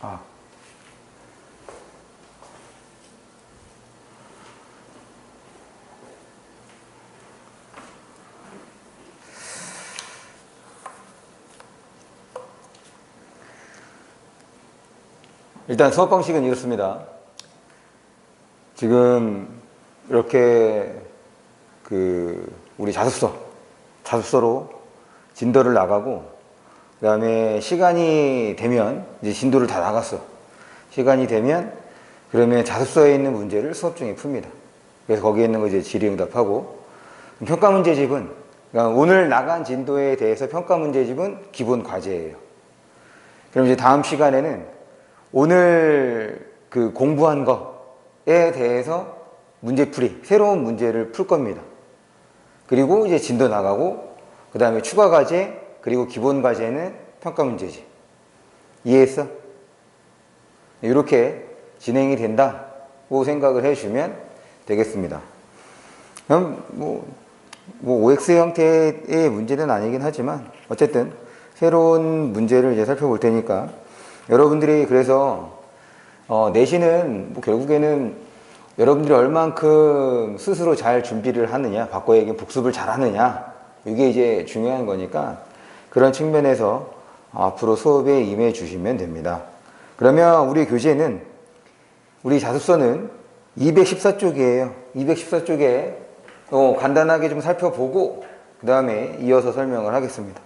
아. 일단 수업 방식은 이렇습니다. 지금 이렇게 우리 자습서로 진도를 나가고, 그 다음에 시간이 되면 이제 진도를 다 나갔어. 시간이 되면 그러면 자습서에 있는 문제를 수업 중에 풉니다. 그래서 거기에 있는 거 이제 질의응답하고, 평가 문제집은 그러니까 오늘 나간 진도에 대해서 평가 문제집은 기본 과제예요. 그럼 이제 다음 시간에는 오늘 공부한 거에 대해서 문제풀이, 새로운 문제를 풀 겁니다. 그리고 이제 진도 나가고, 그 다음에 추가 과제, 그리고 기본 과제는 평가 문제지. 이해했어? 이렇게 진행이 된다고 생각을 해주면 되겠습니다. 그럼 OX 형태의 문제는 아니긴 하지만 어쨌든 새로운 문제를 이제 살펴볼 테니까 여러분들이 그래서 내신은 결국에는 여러분들이 얼만큼 스스로 잘 준비를 하느냐, 바꿔 얘기하면 복습을 잘 하느냐, 이게 이제 중요한 거니까 그런 측면에서 앞으로 수업에 임해 주시면 됩니다. 그러면 우리 교재는, 우리 자습서는 214쪽이에요. 214쪽에 간단하게 좀 살펴보고 그 다음에 이어서 설명을 하겠습니다.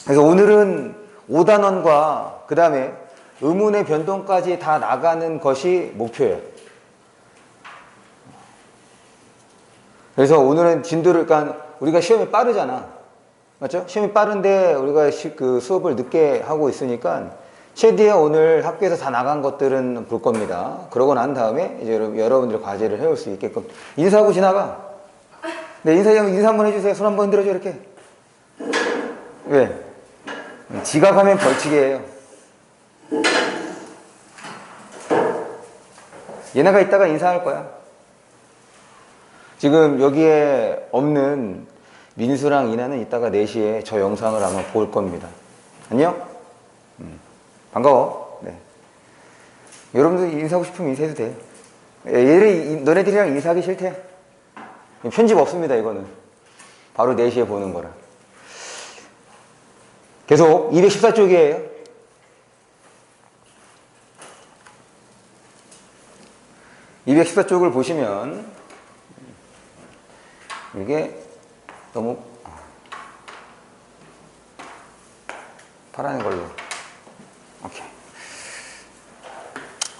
그래서 오늘은 5단원과 그 다음에 의문의 변동까지 다 나가는 것이 목표예요. 그래서 오늘은 진도를, 그러니까 우리가 시험이 빠르잖아. 맞죠? 시험이 빠른데 우리가 수업을 늦게 하고 있으니까 최대한 오늘 학교에서 다 나간 것들은 볼 겁니다. 그러고 난 다음에 이제 여러분들 과제를 해올 수 있게끔 인사하고 지나가. 네, 인사 한번 해주세요. 손 한번 흔들어줘, 이렇게. 왜? 지각하면 벌칙이에요. 얘네가 이따가 인사할 거야. 지금 여기에 없는 민수랑 이나는 이따가 4시에 저 영상을 아마 볼 겁니다. 안녕? 반가워. 네. 여러분들 인사하고 싶으면 인사해도 돼요. 너네들이랑 인사하기 싫대. 편집 없습니다, 이거는. 바로 4시에 보는 거라. 계속 214쪽이에요. (214쪽을) 보시면 이게 너무 파란 걸로, 오케이.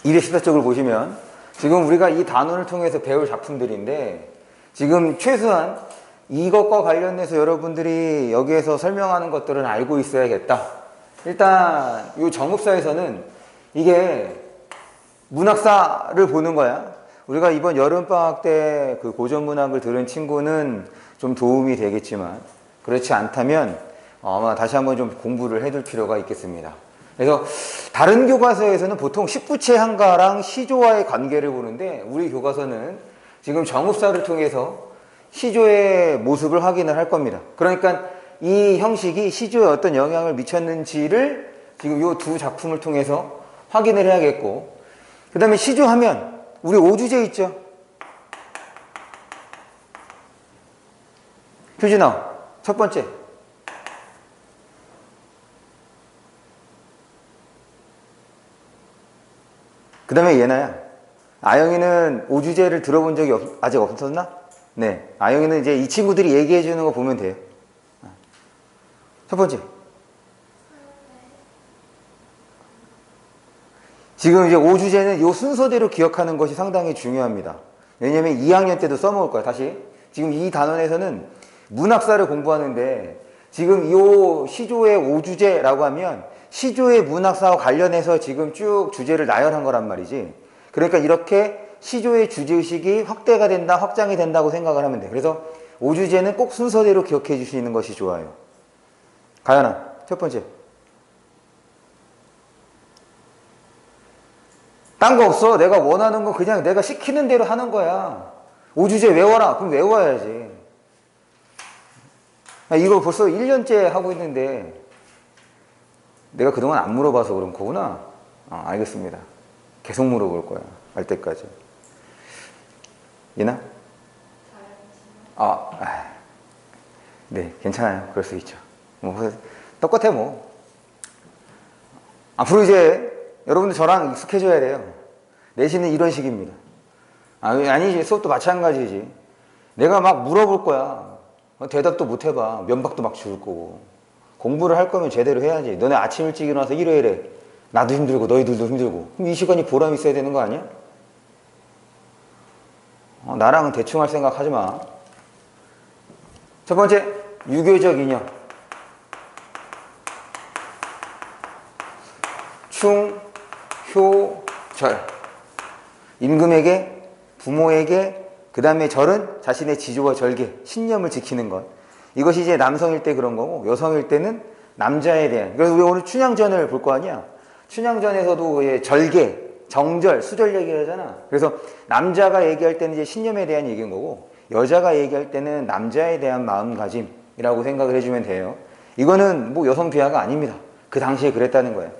214쪽을 보시면 지금 우리가 이 단원을 통해서 배울 작품들인데, 지금 최소한 이것과 관련해서 여러분들이 여기에서 설명하는 것들은 알고 있어야겠다. 일단 이 정읍사에서는 이게 문학사를 보는 거야. 우리가 이번 여름방학 때 그 고전문학을 들은 친구는 좀 도움이 되겠지만, 그렇지 않다면 아마 다시 한번 좀 공부를 해둘 필요가 있겠습니다. 그래서 다른 교과서에서는 보통 십부채 한가랑 시조와의 관계를 보는데, 우리 교과서는 지금 정읍사를 통해서 시조의 모습을 확인을 할 겁니다. 그러니까 이 형식이 시조에 어떤 영향을 미쳤는지를 지금 이 두 작품을 통해서 확인을 해야겠고, 그 다음에 시조하면 우리 오주제 있죠? 표준어 첫 번째, 그 다음에 예나야. 아영이는 오주제를 들어본 적이 아직 없었나? 네, 아영이는 이제 이 친구들이 얘기해 주는 거 보면 돼요. 첫 번째, 지금 이제 오주제는 이 순서대로 기억하는 것이 상당히 중요합니다. 왜냐면 2학년 때도 써먹을 거야. 다시 지금 이 단원에서는 문학사를 공부하는데, 지금 이 시조의 오주제라고 하면 시조의 문학사와 관련해서 지금 쭉 주제를 나열한 거란 말이지. 그러니까 이렇게 시조의 주제의식이 확대가 된다, 확장이 된다고 생각을 하면 돼. 그래서 오주제는 꼭 순서대로 기억해 주시는 것이 좋아요. 가연아, 첫 번째. 딴 거 없어. 내가 원하는 거 그냥 내가 시키는 대로 하는 거야. 오주제 외워라. 그럼 외워야지. 이거 벌써 1년째 하고 있는데 내가 그동안 안 물어봐서 그런 거구나. 알겠습니다. 계속 물어볼 거야. 알 때까지. 이나? 네, 괜찮아요. 그럴 수 있죠. 뭐, 똑같아, 뭐. 앞으로 이제 여러분들 저랑 익숙해져야 돼요. 내신은 이런 식입니다. 아니지. 수업도 마찬가지지. 내가 막 물어볼 거야. 대답도 못 해봐. 면박도 막 줄 거고. 공부를 할 거면 제대로 해야지. 너네 아침 일찍 일어나서 일요일에 나도 힘들고 너희들도 힘들고. 그럼 이 시간이 보람 있어야 되는 거 아니야? 나랑은 대충 할 생각 하지 마. 첫 번째, 유교적 인연. 충, 효, 절. 임금에게, 부모에게, 그 다음에 절은 자신의 지조와 절개, 신념을 지키는 것. 이것이 이제 남성일 때 그런 거고, 여성일 때는 남자에 대한. 그래서 우리 오늘 춘향전을 볼 거 아니야? 춘향전에서도 절개, 정절, 수절 얘기를 하잖아. 그래서 남자가 얘기할 때는 이제 신념에 대한 얘기인 거고, 여자가 얘기할 때는 남자에 대한 마음가짐이라고 생각을 해주면 돼요. 이거는 뭐 여성 비하가 아닙니다. 그 당시에 그랬다는 거예요.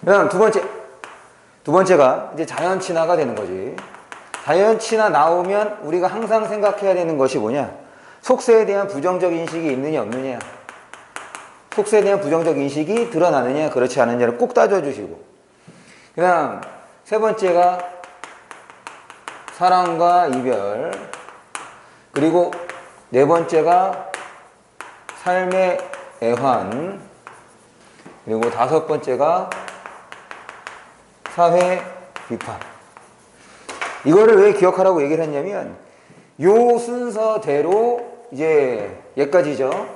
그다음 두 번째가 이제 자연친화가 되는 거지. 자연친화 나오면 우리가 항상 생각해야 되는 것이 뭐냐? 속세에 대한 부정적 인식이 있느냐 없느냐. 속세에 대한 부정적 인식이 드러나느냐 그렇지 않느냐를 꼭 따져주시고. 그다음 세 번째가 사랑과 이별. 그리고 네 번째가 삶의 애환. 그리고 다섯 번째가 사회 비판. 이거를 왜 기억하라고 얘기를 했냐면 요 순서대로 이제 여기까지죠.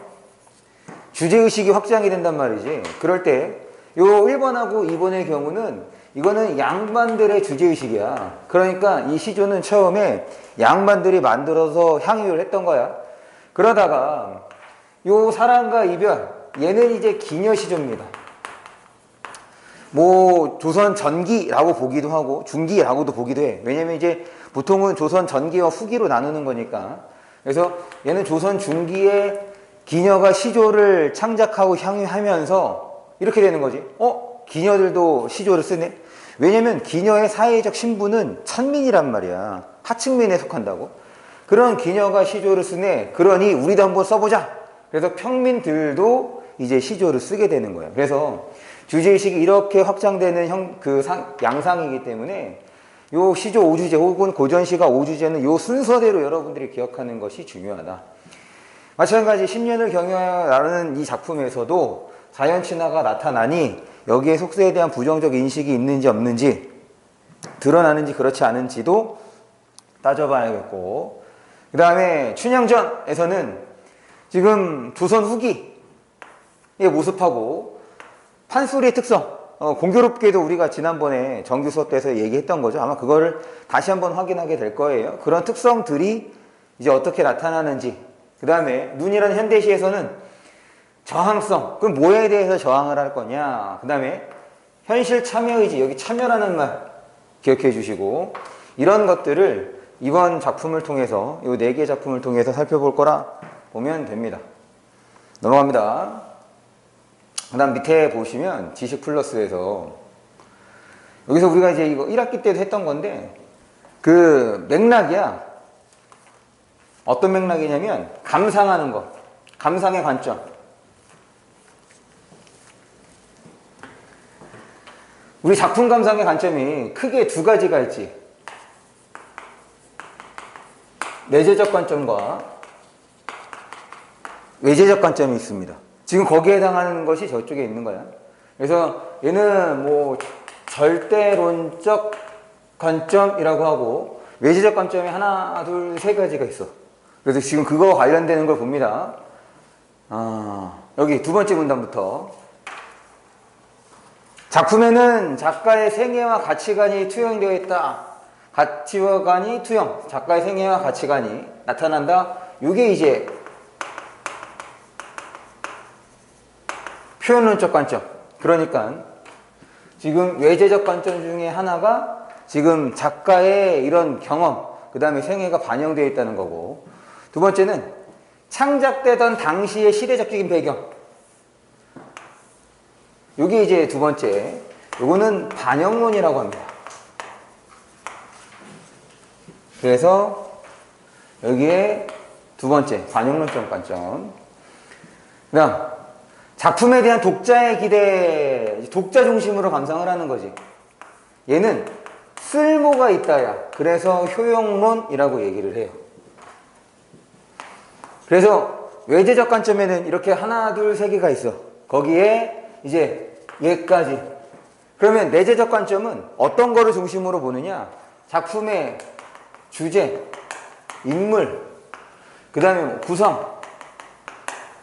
주제의식이 확장이 된단 말이지. 그럴 때 요 1번하고 2번의 경우는 이거는 양반들의 주제의식이야. 그러니까 이 시조는 처음에 양반들이 만들어서 향유를 했던 거야. 그러다가 요 사랑과 이별, 얘는 이제 기녀시조입니다. 뭐 조선 전기라고 보기도 하고 중기라고도 보기도 해. 왜냐면 이제 보통은 조선 전기와 후기로 나누는 거니까. 그래서 얘는 조선 중기에 기녀가 시조를 창작하고 향유하면서 이렇게 되는 거지. 기녀들도 시조를 쓰네. 왜냐면 기녀의 사회적 신분은 천민이란 말이야. 하층민에 속한다고. 그런 기녀가 시조를 쓰네. 그러니 우리도 한번 써보자. 그래서 평민들도 이제 시조를 쓰게 되는 거예요. 그래서 주제의식이 이렇게 확장되는 양상이기 때문에 요 시조 5주제 혹은 고전시가 5주제는 요 순서대로 여러분들이 기억하는 것이 중요하다. 마찬가지 10년을 경영하라는 이 작품에서도 자연친화가 나타나니 여기에 속세에 대한 부정적 인식이 있는지 없는지 드러나는지 그렇지 않은지도 따져봐야겠고, 그 다음에 춘향전에서는 지금 조선 후기의 모습하고 판소리의 특성, 공교롭게도 우리가 지난번에 정규 수업 때에서 얘기했던 거죠. 아마 그거를 다시 한번 확인하게 될 거예요. 그런 특성들이 이제 어떻게 나타나는지. 그 다음에 눈이라는 현대시에서는 저항성, 그럼 뭐에 대해서 저항을 할 거냐. 그 다음에 현실 참여의지, 여기 참여라는 말 기억해 주시고, 이런 것들을 이번 작품을 통해서, 이 4개 작품을 통해서 살펴볼 거라 보면 됩니다. 넘어갑니다. 그 다음 밑에 보시면 지식 플러스에서 여기서 우리가 이제 이거 1학기 때도 했던 건데 그 맥락이야. 어떤 맥락이냐면 감상하는 것, 감상의 관점. 우리 작품 감상의 관점이 크게 2가지가 있지. 내재적 관점과 외재적 관점이 있습니다. 지금 거기에 해당하는 것이 저쪽에 있는 거야. 그래서 얘는 뭐 절대론적 관점이라고 하고 외재적 관점이 하나, 둘, 3가지가 있어. 그래서 지금 그거 관련되는 걸 봅니다. 여기 2번째 문단부터. 작품에는 작가의 생애와 가치관이 투영되어 있다. 가치관이 투영, 작가의 생애와 가치관이 나타난다. 이게 이제 표현론적 관점. 그러니까 지금 외재적 관점 중에 하나가 지금 작가의 이런 경험, 그 다음에 생애가 반영되어 있다는 거고, 2번째는 창작되던 당시의 시대적인 배경. 요게 이제 두 번째. 요거는 반영론이라고 합니다. 그래서 여기에 두 번째 반영론적 관점. 그다음 작품에 대한 독자의 기대, 독자 중심으로 감상을 하는 거지. 얘는 쓸모가 있다야. 그래서 효용론이라고 얘기를 해요. 그래서 외재적 관점에는 이렇게 하나, 둘, 세 개가 있어. 거기에 이제 얘까지. 그러면 내재적 관점은 어떤 거를 중심으로 보느냐? 작품의 주제, 인물, 그 다음에 구성,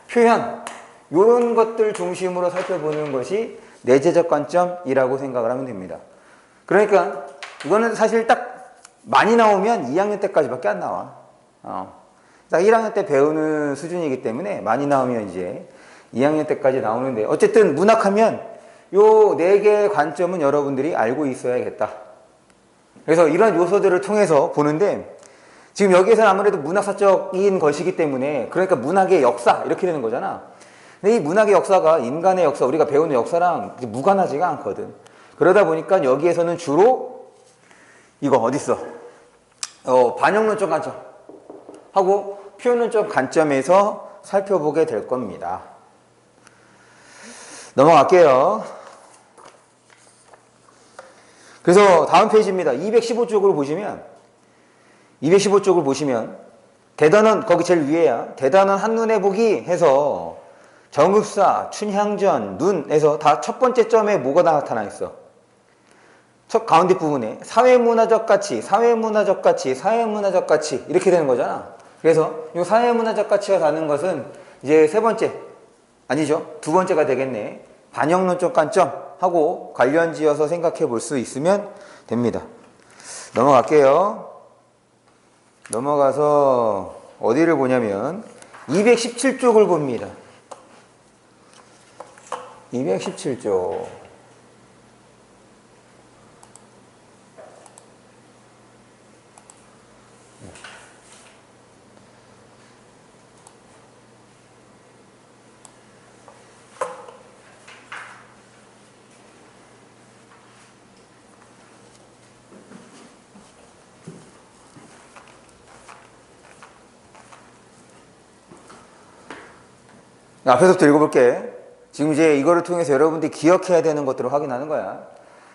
표현, 이런 것들 중심으로 살펴보는 것이 내재적 관점이라고 생각을 하면 됩니다. 그러니까 이거는 사실 딱 많이 나오면 2학년 때까지밖에 안 나와. 딱 1학년 때 배우는 수준이기 때문에 많이 나오면 이제 2학년 때까지 나오는데, 어쨌든 문학하면 요 4개의 관점은 여러분들이 알고 있어야겠다. 그래서 이런 요소들을 통해서 보는데, 지금 여기에서는 아무래도 문학사적인 것이기 때문에, 그러니까 문학의 역사 이렇게 되는 거잖아. 근데 이 문학의 역사가 인간의 역사, 우리가 배우는 역사랑 무관하지가 않거든. 그러다 보니까 여기에서는 주로 이거 어딨어? 반영론적 관점 하고 표현론적 관점에서 살펴보게 될 겁니다. 넘어갈게요. 그래서 다음 페이지입니다. 215쪽을 보시면 대단원, 거기 제일 위에야, 대단원 한눈에 보기 해서 정읍사, 춘향전, 눈에서 다 첫 번째 점에 뭐가 나타나 있어? 첫 가운데 부분에 사회문화적 가치, 사회문화적 가치, 사회문화적 가치 이렇게 되는 거잖아. 그래서 이 사회문화적 가치가 다는 것은 이제 세 번째, 아니죠, 두 번째가 되겠네. 반영론적 관점하고 관련지어서 생각해 볼 수 있으면 됩니다. 넘어갈게요. 넘어가서 어디를 보냐면 217쪽을 봅니다. 217쪽. 앞에서부터 읽어볼게. 지금 이제 이거를 통해서 여러분들이 기억해야 되는 것들을 확인하는 거야.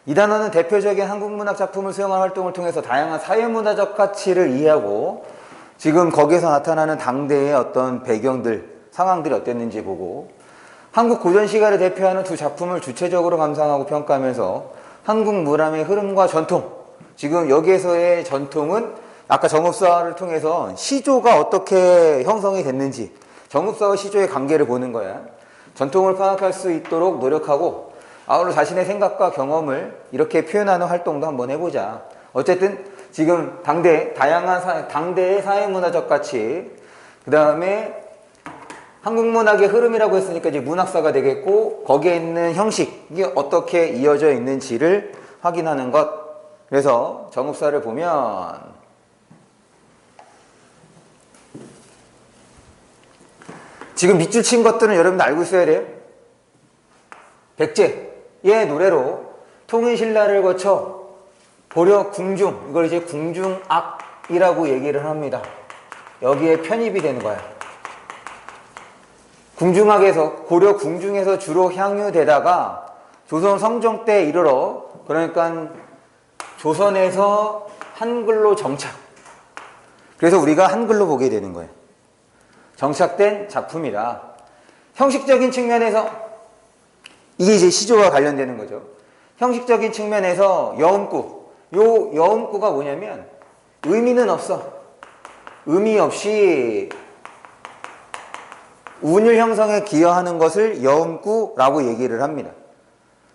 이 단어는 대표적인 한국문학 작품을 수용한 활동을 통해서 다양한 사회문화적 가치를 이해하고 지금 거기에서 나타나는 당대의 어떤 배경들, 상황들이 어땠는지 보고 한국 고전 시가를 대표하는 두 작품을 주체적으로 감상하고 평가하면서 한국 문학의 흐름과 전통, 지금 여기에서의 전통은 아까 정읍사를 통해서 시조가 어떻게 형성이 됐는지, 정읍사와 시조의 관계를 보는 거야. 전통을 파악할 수 있도록 노력하고 아울러 자신의 생각과 경험을 이렇게 표현하는 활동도 한번 해보자. 어쨌든 지금 당대의 사회문화적 가치, 그 다음에 한국문학의 흐름이라고 했으니까 이제 문학사가 되겠고, 거기에 있는 형식이 어떻게 이어져 있는지를 확인하는 것. 그래서 정읍사를 보면 지금 밑줄 친 것들은 여러분들 알고 있어야 돼요. 백제의 노래로 통일신라를 거쳐 보려 궁중, 이걸 이제 궁중악이라고 얘기를 합니다. 여기에 편입이 되는 거야. 궁중악에서, 고려 궁중에서 주로 향유되다가 조선 성종 때 이르러, 그러니까 조선에서 한글로 정착. 그래서 우리가 한글로 보게 되는 거예요. 정착된 작품이라. 형식적인 측면에서 이게 이제 시조와 관련되는 거죠. 형식적인 측면에서 여음구, 요 여음구가 뭐냐면 의미는 없어. 의미 없이 운율 형성에 기여하는 것을 여음구라고 얘기를 합니다.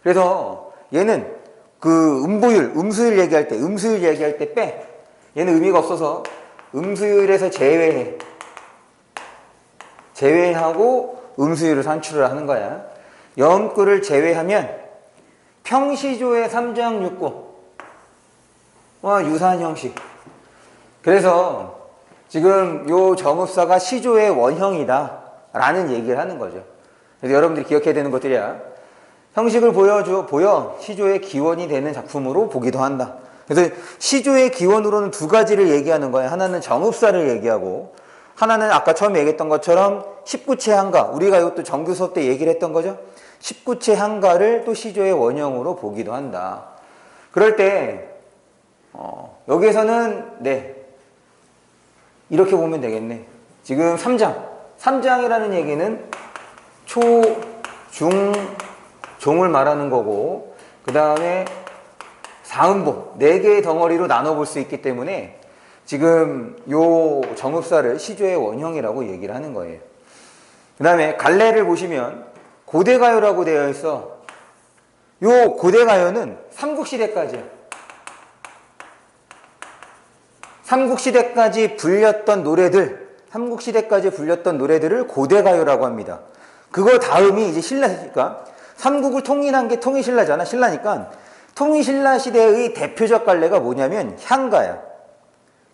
그래서 얘는 그 음보율, 음수율 얘기할 때 빼. 얘는 의미가 없어서 음수율에서 제외하고 음수율을 산출을 하는 거야. 여음구를 제외하면 평시조의 3장 6구와 유사한 형식. 그래서 지금 요 정읍사가 시조의 원형이다 라는 얘기를 하는 거죠. 그래서 여러분들이 기억해야 되는 것들이야. 형식을 보여 시조의 기원이 되는 작품으로 보기도 한다. 그래서 시조의 기원으로는 두 가지를 얘기하는 거예요. 하나는 정읍사를 얘기하고, 하나는 아까 처음에 얘기했던 것처럼 19채 한가, 우리가 이것도 정규 수업 때 얘기를 했던 거죠. 19채 한가를 또 시조의 원형으로 보기도 한다. 그럴 때 여기에서는 이렇게 보면 되겠네. 지금 3장이라는 얘기는 초, 중, 종을 말하는 거고, 그 다음에 사음보 4개의 덩어리로 나눠볼 수 있기 때문에 지금 요 정읍사를 시조의 원형이라고 얘기를 하는 거예요. 그 다음에 갈래를 보시면 고대가요라고 되어 있어. 요 고대가요는 삼국시대까지야. 삼국시대까지 불렸던 노래들을 고대가요라고 합니다. 그거 다음이 이제 신라니까, 삼국을 통일한 게 통일신라잖아. 신라니까 통일신라 시대의 대표적 갈래가 뭐냐면 향가야.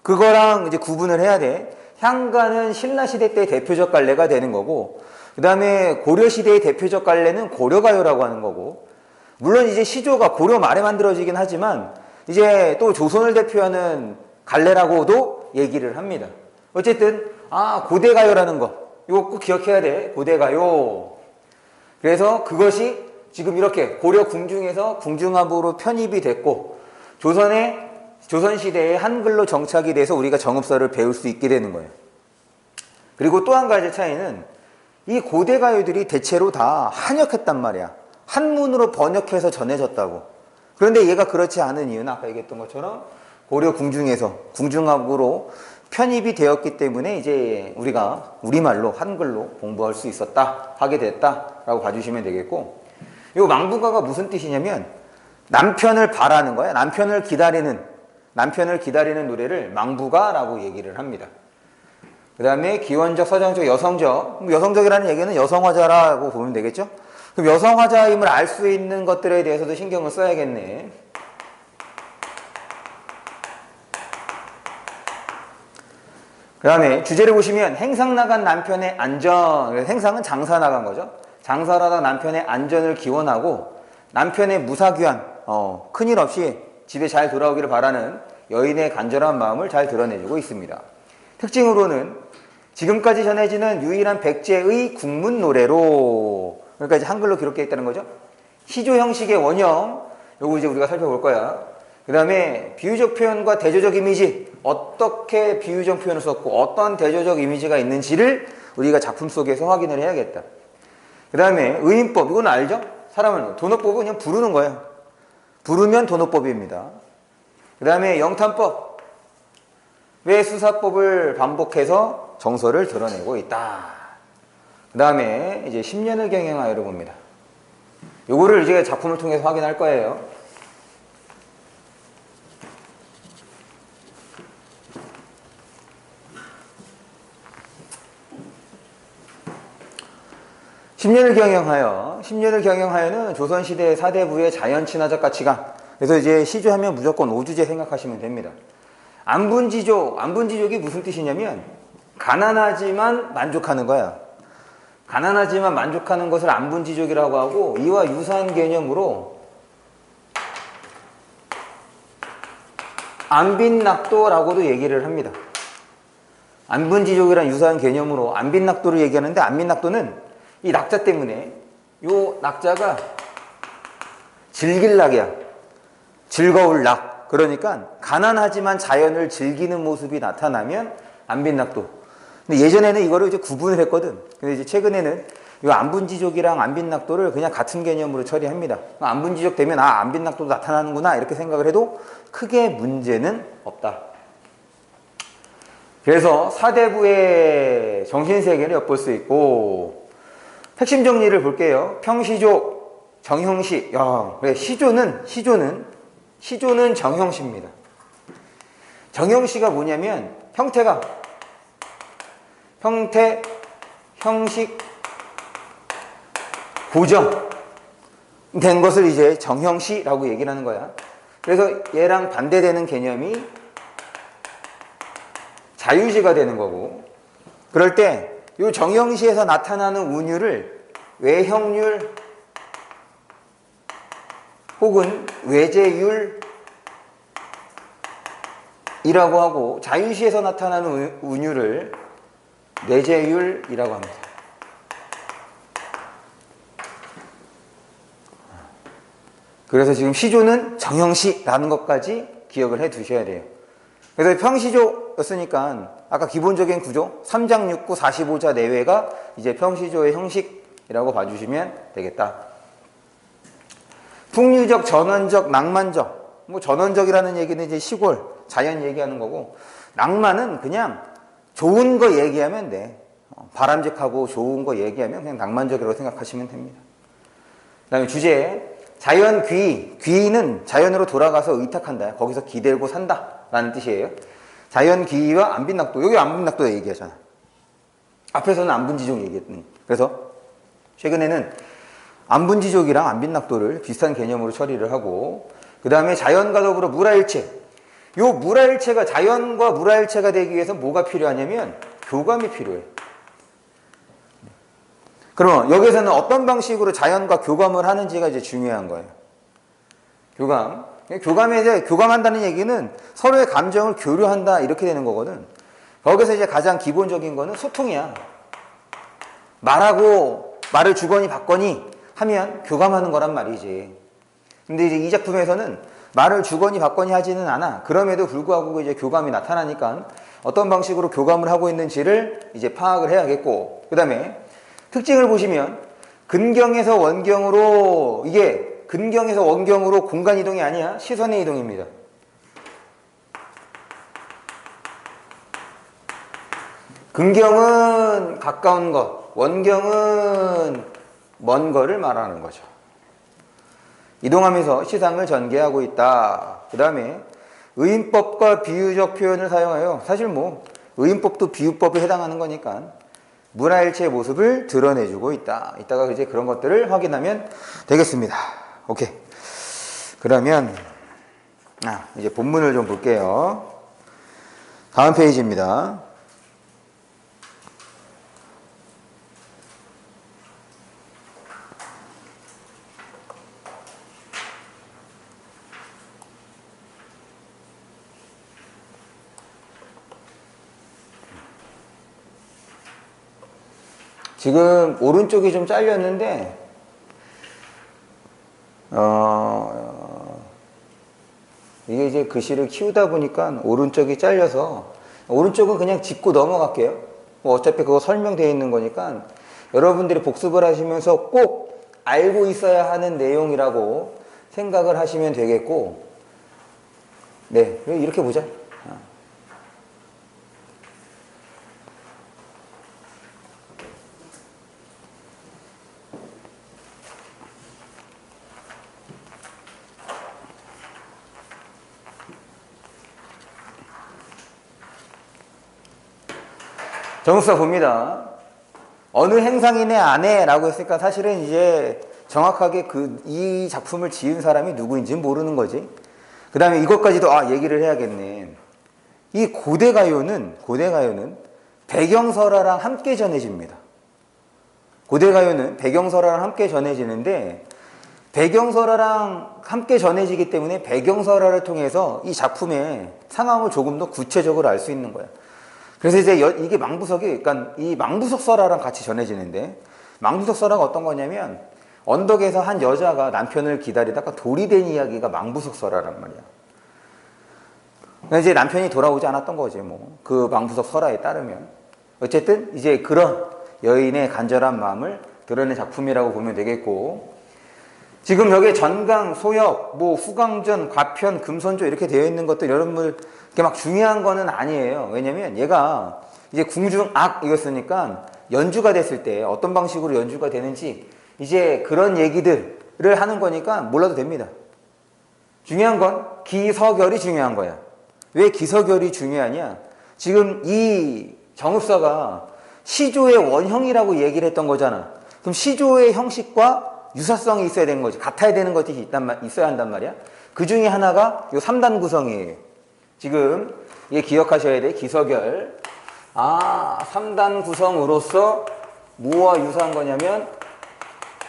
그거랑 이제 구분을 해야 돼. 향가는 신라시대 때 대표적 갈래가 되는 거고, 그 다음에 고려시대의 대표적 갈래는 고려가요라고 하는 거고, 물론 이제 시조가 고려 말에 만들어지긴 하지만 이제 또 조선을 대표하는 갈래라고도 얘기를 합니다. 어쨌든 고대가요라는 거 이거 꼭 기억해야 돼. 고대가요. 그래서 그것이 지금 이렇게 고려 궁중에서 궁중합으로 편입이 됐고, 조선시대에 한글로 정착이 돼서 우리가 정읍사를 배울 수 있게 되는 거예요. 그리고 또 한 가지 차이는 이 고대가요들이 대체로 다 한역했단 말이야. 한문으로 번역해서 전해졌다고. 그런데 얘가 그렇지 않은 이유는 아까 얘기했던 것처럼 고려 궁중에서 궁중합으로 편입이 되었기 때문에 이제 우리가 우리말로 한글로 공부할 수 있었다, 하게 됐다라고 봐주시면 되겠고, 이 망부가가 무슨 뜻이냐면 남편을 바라는 거야. 남편을 기다리는 노래를 망부가라고 얘기를 합니다. 그 다음에 기원적, 서정적, 여성적. 여성적이라는 얘기는 여성화자라고 보면 되겠죠? 그럼 여성화자임을 알 수 있는 것들에 대해서도 신경을 써야겠네. 그 다음에 주제를 보시면 행상 나간 남편의 안전. 행상은 장사 나간 거죠. 장사를 하다 남편의 안전을 기원하고 남편의 무사귀환, 큰일 없이 집에 잘 돌아오기를 바라는 여인의 간절한 마음을 잘 드러내주고 있습니다. 특징으로는 지금까지 전해지는 유일한 백제의 국문 노래로, 그러니까 이제 한글로 기록되어 있다는 거죠. 시조 형식의 원형, 요거 이제 우리가 살펴볼 거야. 그 다음에 비유적 표현과 대조적 이미지, 어떻게 비유적 표현을 썼고 어떤 대조적 이미지가 있는지를 우리가 작품 속에서 확인을 해야겠다. 그 다음에 의인법, 이건 알죠? 사람을, 도노법은 그냥 부르는 거예요. 부르면 도노법입니다. 그 다음에 영탄법, 왜 수사법을 반복해서 정서를 드러내고 있다. 그 다음에 이제 10년을 경영하여를 봅니다. 요거를 이제 작품을 통해서 확인할 거예요. 십년을 경영하여는 조선시대 사대부의 자연친화적 가치관. 그래서 이제 시조하면 무조건 오주제 생각하시면 됩니다. 안분지족이 무슨 뜻이냐면 가난하지만 만족하는 거야. 가난하지만 만족하는 것을 안분지족이라고 하고, 이와 유사한 개념으로 안빈낙도라고도 얘기를 합니다. 안분지족이란 유사한 개념으로 안빈낙도를 얘기하는데, 안빈낙도는 이 낙자 때문에, 요 낙자가 즐길 낙이야. 즐거울 낙. 그러니까 가난하지만 자연을 즐기는 모습이 나타나면 안빈낙도. 근데 예전에는 이거를 이제 구분을 했거든. 근데 이제 최근에는 이 안분지족이랑 안빈낙도를 그냥 같은 개념으로 처리합니다. 안분지족 되면 안빈낙도도 나타나는구나 이렇게 생각을 해도 크게 문제는 없다. 그래서 사대부의 정신세계를 엿볼 수 있고, 핵심 정리를 볼게요. 평시조, 정형시. 그래, 시조는 정형시입니다. 정형시가 뭐냐면 형태, 형식, 고정된 것을 이제 정형시라고 얘기를 하는 거야. 그래서 얘랑 반대되는 개념이 자유시가 되는 거고, 그럴 때 이 정형시에서 나타나는 운율을 외형률, 혹은 외제율이라고 하고, 자유시에서 나타나는 운율을 내제율이라고 합니다. 그래서 지금 시조는 정형시라는 것까지 기억을 해 두셔야 돼요. 그래서 평시조였으니까 아까 기본적인 구조 3장 6구 45자 내외가 이제 평시조의 형식이라고 봐주시면 되겠다. 풍류적, 전원적, 낭만적. 뭐 전원적이라는 얘기는 이제 시골, 자연 얘기하는 거고, 낭만은 그냥 좋은 거 얘기하면 돼. 바람직하고 좋은 거 얘기하면 그냥 낭만적이라고 생각하시면 됩니다. 그 다음에 주제, 자연 귀. 귀는 자연으로 돌아가서 의탁한다. 거기서 기대고 산다 라는 뜻이에요. 자연 귀와 안빈낙도. 여기 안빈낙도 얘기하잖아. 앞에서는 안분지족 얘기했더니. 그래서 최근에는 안분지족이랑 안빈낙도를 비슷한 개념으로 처리를 하고, 그 다음에 자연과 더불어 물화일체. 요 물화일체가, 자연과 물화일체가 되기 위해서 뭐가 필요하냐면 교감이 필요해. 그러면 여기서는 어떤 방식으로 자연과 교감을 하는지가 이제 중요한 거예요. 교감. 교감에 이제 교감한다는 얘기는 서로의 감정을 교류한다 이렇게 되는 거거든. 거기서 이제 가장 기본적인 거는 소통이야. 말을 주거니 받거니 하면 교감하는 거란 말이지. 근데 이제 이 작품에서는 말을 주거니 받거니 하지는 않아. 그럼에도 불구하고 이제 교감이 나타나니까 어떤 방식으로 교감을 하고 있는지를 이제 파악을 해야겠고, 그 다음에 특징을 보시면 근경에서 원경으로, 이게 근경에서 원경으로 공간 이동이 아니야. 시선의 이동입니다. 근경은 가까운 것, 원경은 먼 거를 말하는 거죠. 이동하면서 시상을 전개하고 있다. 그 다음에 의인법과 비유적 표현을 사용하여, 사실 뭐 의인법도 비유법에 해당하는 거니까 문화일체의 모습을 드러내주고 있다. 이따가 이제 그런 것들을 확인하면 되겠습니다. 오케이. 그러면 이제 본문을 좀 볼게요. 다음 페이지입니다. 지금 오른쪽이 좀 잘렸는데 이게 이제 글씨를 키우다 보니까 오른쪽이 잘려서 오른쪽은 그냥 짚고 넘어갈게요. 뭐 어차피 그거 설명되어 있는 거니까 여러분들이 복습을 하시면서 꼭 알고 있어야 하는 내용이라고 생각을 하시면 되겠고, 네, 이렇게 보자. 정사 봅니다. 어느 행상인의 아내라고 했으니까 사실은 이제 정확하게 이 작품을 지은 사람이 누구인지는 모르는 거지. 그 다음에 이것까지도 얘기를 해야겠네. 이 고대가요는 배경설화랑 함께 전해집니다. 고대가요는 배경설화랑 함께 전해지는데, 배경설화랑 함께 전해지기 때문에 배경설화를 통해서 이 작품의 상황을 조금 더 구체적으로 알 수 있는 거야. 그래서 이제 이게 망부석이, 그러니까 이 망부석설화랑 같이 전해지는데, 망부석설화가 어떤 거냐면 언덕에서 한 여자가 남편을 기다리다가 돌이 된 이야기가 망부석설화란 말이야. 이제 남편이 돌아오지 않았던 거지, 뭐. 그 망부석설화에 따르면. 어쨌든 이제 그런 여인의 간절한 마음을 드러낸 작품이라고 보면 되겠고, 지금 여기에 전강, 소역, 뭐 후강전, 과편, 금선조 이렇게 되어 있는 것들 여러분들 이렇게 막 중요한 거는 아니에요. 왜냐면 얘가 이제 궁중악 이었으니까 연주가 됐을 때 어떤 방식으로 연주가 되는지 이제 그런 얘기들을 하는 거니까 몰라도 됩니다. 중요한 건 기서결이 중요한 거야. 왜 기서결이 중요하냐? 지금 이 정읍사가 시조의 원형이라고 얘기를 했던 거잖아. 그럼 시조의 형식과 유사성이 있어야 되는 거지. 같아야 되는 것이 있어야 한단 말이야. 그 중에 하나가 요 3단 구성이에요. 지금 이게 기억하셔야 돼. 기서결. 3단 구성으로서 뭐와 유사한 거냐면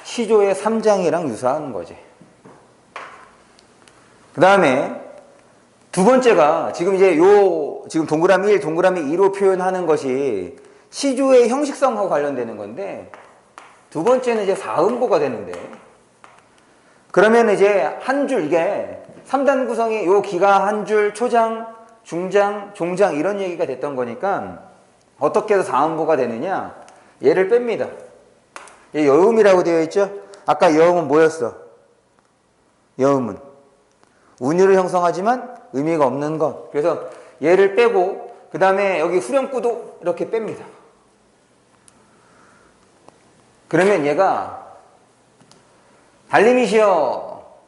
시조의 3장이랑 유사한 거지. 그 다음에 두 번째가 지금 이제 지금 동그라미 1, 동그라미 2로 표현하는 것이 시조의 형식성하고 관련되는 건데, 두 번째는 이제 사음보가 되는데, 그러면 이제 한 줄, 이게 3단 구성이 요 기가 한 줄, 초장, 중장, 종장 이런 얘기가 됐던 거니까 어떻게 해서 사음보가 되느냐? 얘를 뺍니다. 얘 여음이라고 되어 있죠? 아까 여음은 뭐였어? 여음은 운율을 형성하지만 의미가 없는 것. 그래서 얘를 빼고 그 다음에 여기 후렴구도 이렇게 뺍니다. 그러면 얘가 달님이시여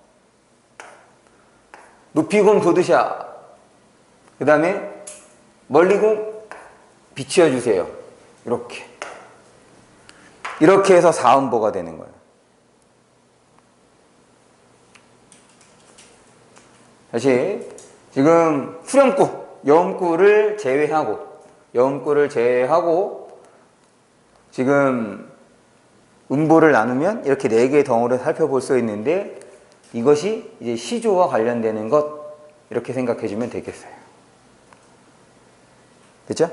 높이곰 도드샤 그 다음에 멀리곰 비치어주세요. 이렇게 해서 사음보가 되는 거예요. 다시 지금 후렴구 여음구를 제외하고 지금 음보를 나누면 이렇게 4개의 덩어리를 살펴볼 수 있는데, 이것이 이제 시조와 관련되는 것, 이렇게 생각해 주면 되겠어요. 됐죠?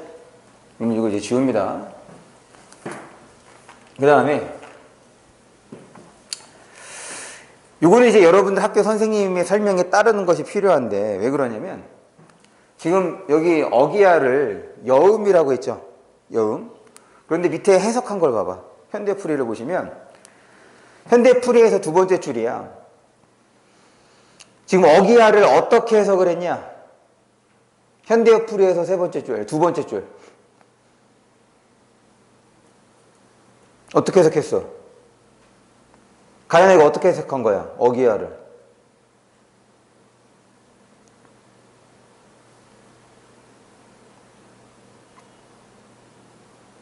그럼 이거 이제 지웁니다. 그 다음에 요거는 이제 여러분들 학교 선생님의 설명에 따르는 것이 필요한데, 왜 그러냐면 지금 여기 어기야를 여음이라고 했죠. 여음. 그런데 밑에 해석한 걸 봐봐. 현대풀이를 보시면 현대풀이에서 두 번째 줄이야. 지금 어기야를 어떻게 해석을 했냐? 현대풀이에서 세 번째 줄, 두 번째 줄. 어떻게 해석했어? 가연이가 어떻게 해석한 거야? 어기야를.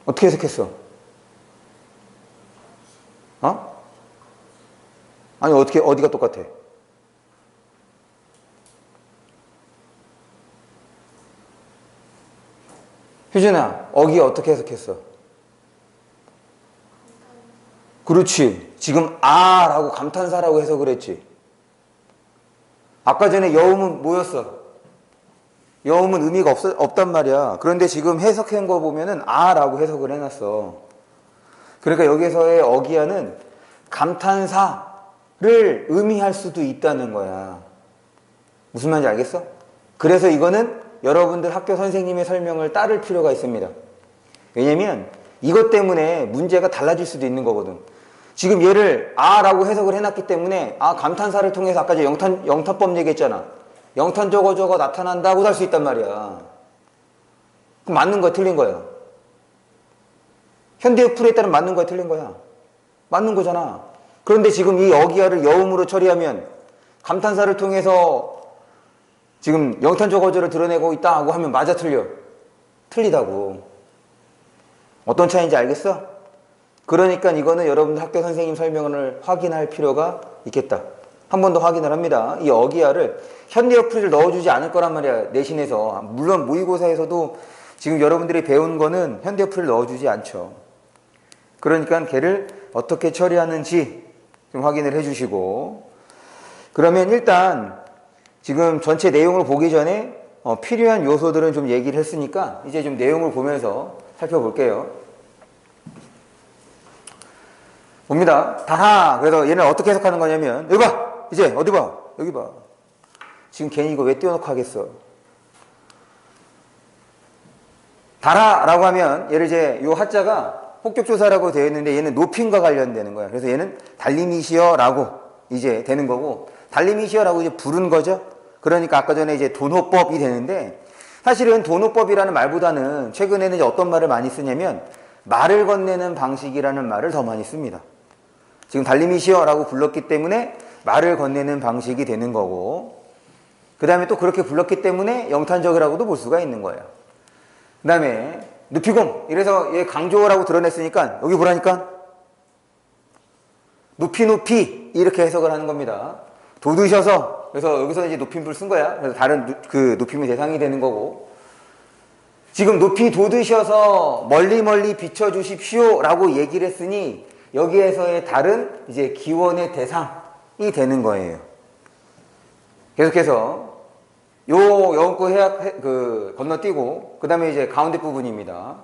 어떻게 해석했어? 어? 아니 어디가 똑같아? 효진아, 어기 어떻게 해석했어? 그렇지. 지금 아라고 감탄사라고 해석을 했지. 아까 전에 여음은 뭐였어? 여음은 의미가 없단 말이야. 그런데 지금 해석한 거 보면은 아라고 해석을 해놨어. 그러니까 여기서의 어기야는 감탄사를 의미할 수도 있다는 거야. 무슨 말인지 알겠어? 그래서 이거는 여러분들 학교 선생님의 설명을 따를 필요가 있습니다. 왜냐면 이것 때문에 문제가 달라질 수도 있는 거거든. 지금 얘를 아라고 해석을 해놨기 때문에 감탄사를 통해서 아까 영탄법 얘기했잖아. 영탄 저거 나타난다고 할 수 있단 말이야. 그럼 맞는 거야, 틀린 거야? 현대의 풀에 따른 맞는 거야, 틀린 거야? 맞는 거잖아. 그런데 지금 이 어기야를 여음으로 처리하면 감탄사를 통해서 지금 영탄조거조를 드러내고 있다고 하면 맞아, 틀려? 틀리다고. 어떤 차이인지 알겠어? 그러니까 이거는 여러분들 학교 선생님 설명을 확인할 필요가 있겠다. 한 번 더 확인을 합니다. 이 어기야를 현대어풀이를 넣어주지 않을 거란 말이야, 내신에서. 물론 모의고사에서도 지금 여러분들이 배운 거는 현대어풀이를 넣어주지 않죠. 그러니까 걔를 어떻게 처리하는지 좀 확인을 해주시고, 그러면 일단 지금 전체 내용을 보기 전에 필요한 요소들은 좀 얘기를 했으니까 이제 좀 내용을 보면서 살펴볼게요. 봅니다. 다하. 그래서 얘는 어떻게 해석하는 거냐면, 여기 봐. 이제 어디 봐. 여기 봐. 지금 괜히 이거 왜 띄워놓고 하겠어. 다라라고 하면 얘를 이제 요 하자가 폭격조사라고 되어 있는데 얘는 높임과 관련되는 거야. 그래서 얘는 달님이시여라고 이제 되는 거고, 달님이시여라고 이제 부른 거죠. 그러니까 아까 전에 이제 도노법이 되는데, 사실은 도노법이라는 말보다는 최근에는 이제 어떤 말을 많이 쓰냐면 말을 건네는 방식이라는 말을 더 많이 씁니다. 지금 달님이시여라고 불렀기 때문에 말을 건네는 방식이 되는 거고, 그 다음에 또 그렇게 불렀기 때문에 영탄적이라고도 볼 수가 있는 거예요. 그 다음에 높이공. 이래서 얘 강조라고 드러냈으니까 여기 보라니까 높이 이렇게 해석을 하는 겁니다. 돋으셔서, 그래서 여기서 이제 높임을 쓴 거야. 그래서 다른 그 높임의 대상이 되는 거고, 지금 높이 돋으셔서 멀리 비춰주십시오 라고 얘기를 했으니 여기에서의 달은 이제 기원의 대상이 되는 거예요. 계속해서 요 영구 해약 건너뛰고 그 다음에 이제 가운데 부분입니다.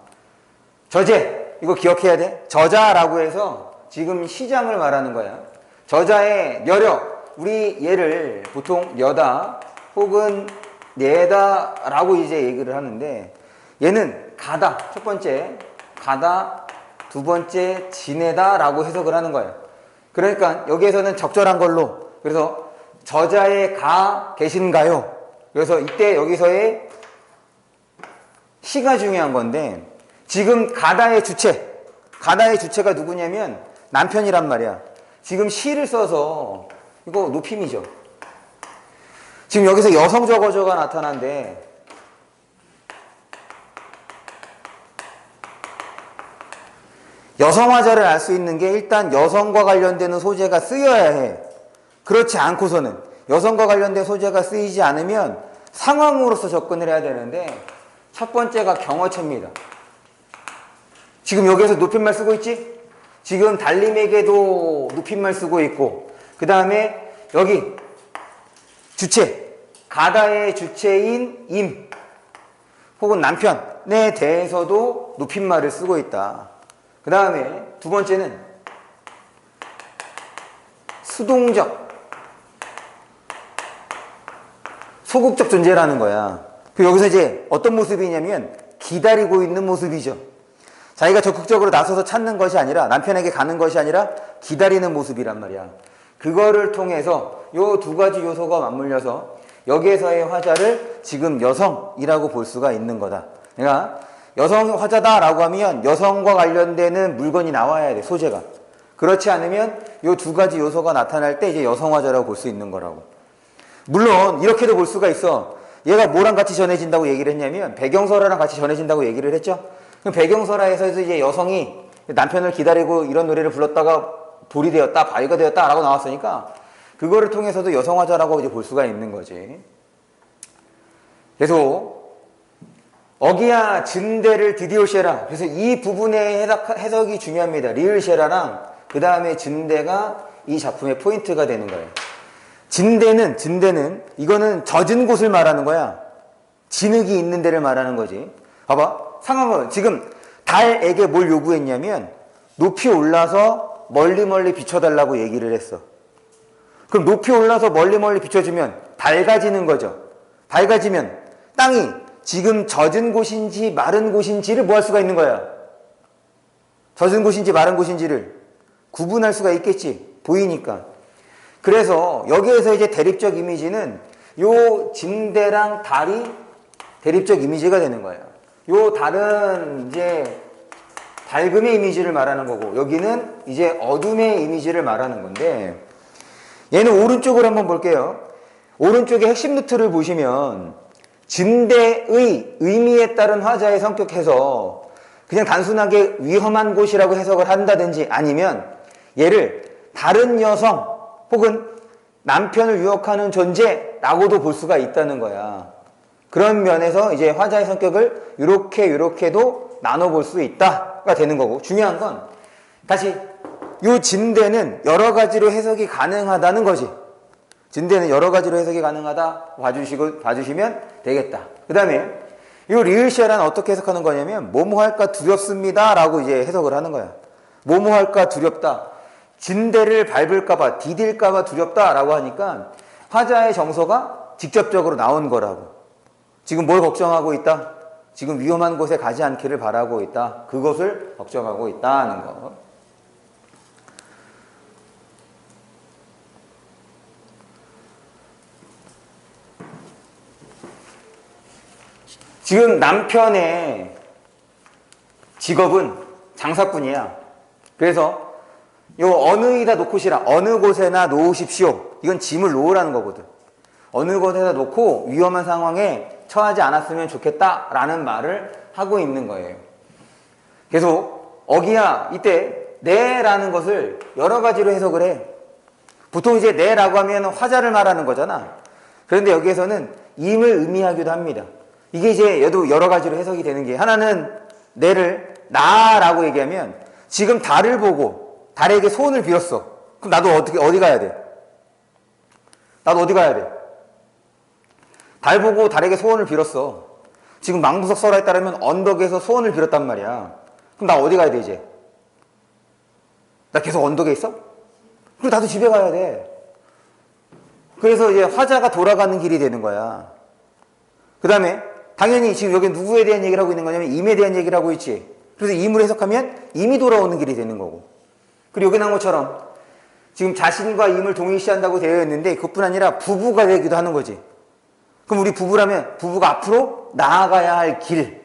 저제 이거 기억해야 돼. 저자라고 해서 지금 시장을 말하는 거야. 저자의 여력 우리 얘를 보통 여다 혹은 내다라고 이제 얘기를 하는데 얘는 가다 첫 번째 가다 두 번째 지내다라고 해석을 하는 거예요. 그러니까 여기에서는 적절한 걸로 그래서 저자의 가 계신가요? 그래서 이때 여기서의 시가 중요한 건데 지금 가다의 주체가 누구냐면 남편이란 말이야. 지금 시를 써서 이거 높임이죠. 지금 여기서 여성 적어줘가 나타난데 여성화자를 알 수 있는 게 일단 여성과 관련되는 소재가 쓰여야 해. 그렇지 않고서는 여성과 관련된 소재가 쓰이지 않으면 상황으로서 접근을 해야 되는데 첫 번째가 경어체입니다. 지금 여기에서 높임말 쓰고 있지? 지금 달님에게도 높임말 쓰고 있고 그 다음에 여기 주체 가다의 주체인 임 혹은 남편에 대해서도 높임말을 쓰고 있다. 그 다음에 두 번째는 수동적 소극적 존재라는 거야. 여기서 이제 어떤 모습이냐면 기다리고 있는 모습이죠. 자기가 적극적으로 나서서 찾는 것이 아니라 남편에게 가는 것이 아니라 기다리는 모습이란 말이야. 그거를 통해서 요 두 가지 요소가 맞물려서 여기에서의 화자를 지금 여성이라고 볼 수가 있는 거다. 그러니까 여성 화자다라고 하면 여성과 관련되는 물건이 나와야 돼, 소재가. 그렇지 않으면 요 두 가지 요소가 나타날 때 이제 여성 화자라고 볼 수 있는 거라고. 물론 이렇게도 볼 수가 있어. 얘가 뭐랑 같이 전해진다고 얘기를 했냐면 배경설화랑 같이 전해진다고 얘기를 했죠. 그럼 배경설화에서 이제 여성이 남편을 기다리고 이런 노래를 불렀다가 돌이 되었다, 바위가 되었다라고 나왔으니까 그거를 통해서도 여성 화자라고 이제 볼 수가 있는 거지. 그래서 어기야 진대를 드디오쉐라. 그래서 이 부분의 해석이 중요합니다. 리을쉐라랑 그 다음에 진대가 이 작품의 포인트가 되는 거예요. 진대는 이거는 젖은 곳을 말하는 거야. 진흙이 있는 데를 말하는 거지. 봐봐. 상황은 지금 달에게 뭘 요구했냐면 높이 올라서 멀리 비춰달라고 얘기를 했어. 그럼 높이 올라서 멀리 비춰주면 밝아지는 거죠. 밝아지면 땅이 지금 젖은 곳인지 마른 곳인지를 뭐 할 수가 있는 거야? 젖은 곳인지 마른 곳인지를 구분할 수가 있겠지. 보이니까. 그래서 여기에서 이제 대립적 이미지는 요 진대랑 달이 대립적 이미지가 되는 거예요. 요 달은 이제 밝음의 이미지를 말하는 거고 여기는 이제 어둠의 이미지를 말하는 건데 얘는 오른쪽으로 한번 볼게요. 오른쪽에 핵심 노트를 보시면 진대의 의미에 따른 화자의 성격해서 그냥 단순하게 위험한 곳이라고 해석을 한다든지 아니면 얘를 다른 여성 혹은 남편을 유혹하는 존재라고도 볼 수가 있다는 거야. 그런 면에서 이제 화자의 성격을 요렇게도 나눠볼 수 있다가 되는 거고 중요한 건 다시 요 진대는 여러 가지로 해석이 가능하다는 거지. 진대는 여러 가지로 해석이 가능하다 봐주시면 되겠다. 그 다음에 요 리을시아라는 어떻게 해석하는 거냐면 뭐뭐 할까 두렵습니다 라고 이제 해석을 하는 거야. 뭐뭐 할까 두렵다. 진대를 밟을까봐 디딜까봐 두렵다라고 하니까 화자의 정서가 직접적으로 나온 거라고. 지금 뭘 걱정하고 있다? 지금 위험한 곳에 가지 않기를 바라고 있다. 그것을 걱정하고 있다는 거. 지금 남편의 직업은 장사꾼이야. 그래서 요 어느이다 놓고시라 어느 곳에나 놓으십시오. 이건 짐을 놓으라는 거거든. 어느 곳에나 놓고 위험한 상황에 처하지 않았으면 좋겠다라는 말을 하고 있는 거예요. 계속 어기야 이때 네라는 것을 여러 가지로 해석을 해. 보통 이제 네라고 하면 화자를 말하는 거잖아. 그런데 여기에서는 임을 의미하기도 합니다. 이게 이제 얘도 여러 가지로 해석이 되는 게 하나는 네를 나라고 얘기하면 지금 달을 보고 달에게 소원을 빌었어. 그럼 나도 어디 가야 돼? 나도 어디 가야 돼? 달 보고 달에게 소원을 빌었어. 지금 망부석 설화에 따르면 언덕에서 소원을 빌었단 말이야. 그럼 나 어디 가야 돼 이제? 나 계속 언덕에 있어? 그리고 나도 집에 가야 돼. 그래서 이제 화자가 돌아가는 길이 되는 거야. 그 다음에 당연히 지금 여기 누구에 대한 얘기를 하고 있는 거냐면 임에 대한 얘기를 하고 있지. 그래서 임을 해석하면 임이 돌아오는 길이 되는 거고. 그리고 여기 나온 것처럼 지금 자신과 임을 동일시한다고 되어 있는데 그것뿐 아니라 부부가 되기도 하는 거지. 그럼 우리 부부라면 부부가 앞으로 나아가야 할 길.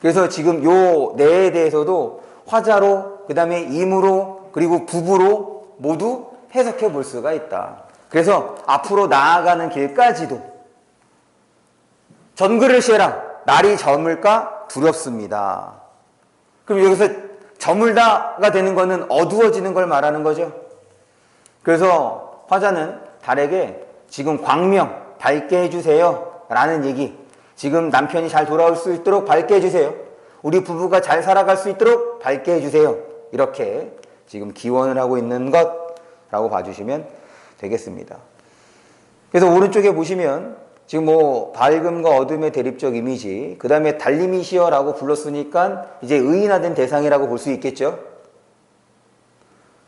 그래서 지금 요 내에 대해서도 화자로, 그 다음에 임으로, 그리고 부부로 모두 해석해 볼 수가 있다. 그래서 앞으로 나아가는 길까지도 전글을 시해라. 날이 저물까 두렵습니다. 그럼 여기서 저물다가 되는 거는 어두워지는 걸 말하는 거죠. 그래서 화자는 달에게 지금 광명, 밝게 해주세요 라는 얘기, 지금 남편이 잘 돌아올 수 있도록 밝게 해주세요, 우리 부부가 잘 살아갈 수 있도록 밝게 해주세요, 이렇게 지금 기원을 하고 있는 것라고 봐주시면 되겠습니다. 그래서 오른쪽에 보시면 지금 뭐 밝음과 어둠의 대립적 이미지, 그 다음에 달님이시여 라고 불렀으니까 이제 의인화된 대상이라고 볼 수 있겠죠.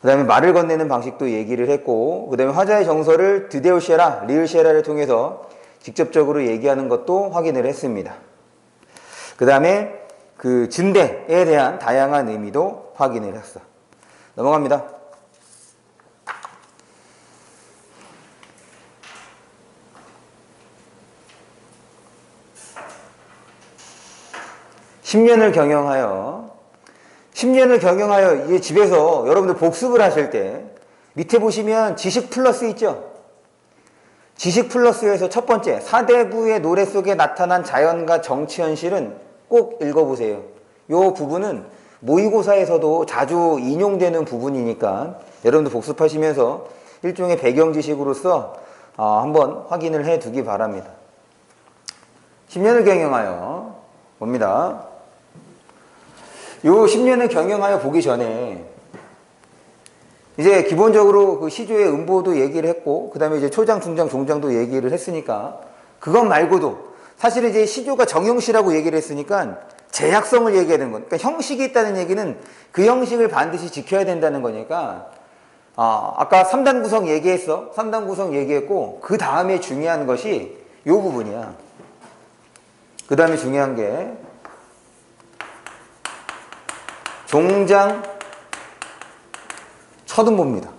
그 다음에 말을 건네는 방식도 얘기를 했고, 그 다음에 화자의 정서를 드데우시에라, 리을시에라를 통해서 직접적으로 얘기하는 것도 확인을 했습니다. 그 다음에 그 진대에 대한 다양한 의미도 확인을 했어. 넘어갑니다. (10년을) 경영하여, 10년을 경영하여, 이 집에서 여러분들 복습을 하실 때 밑에 보시면 지식 플러스 있죠? 지식 플러스에서 첫 번째 사대부의 노래 속에 나타난 자연과 정치 현실은 꼭 읽어보세요. 이 부분은 모의고사에서도 자주 인용되는 부분이니까 여러분들 복습하시면서 일종의 배경 지식으로서 한번 확인을 해 두기 바랍니다. 10년을 경영하여 봅니다. 요 10년을 경영하여 보기 전에 이제 기본적으로 그 시조의 음보도 얘기를 했고, 그 다음에 이제 초장, 중장, 종장도 얘기를 했으니까, 그것 말고도 사실은 이제 시조가 정형시라고 얘기를 했으니까 제약성을 얘기해야 되는 거니까, 그러니까 형식이 있다는 얘기는 그 형식을 반드시 지켜야 된다는 거니까, 아까 3단 구성 얘기했어. 3단 구성 얘기했고, 그 다음에 중요한 것이 요 부분이야. 그 다음에 중요한 게 종장, 첫음보입니다.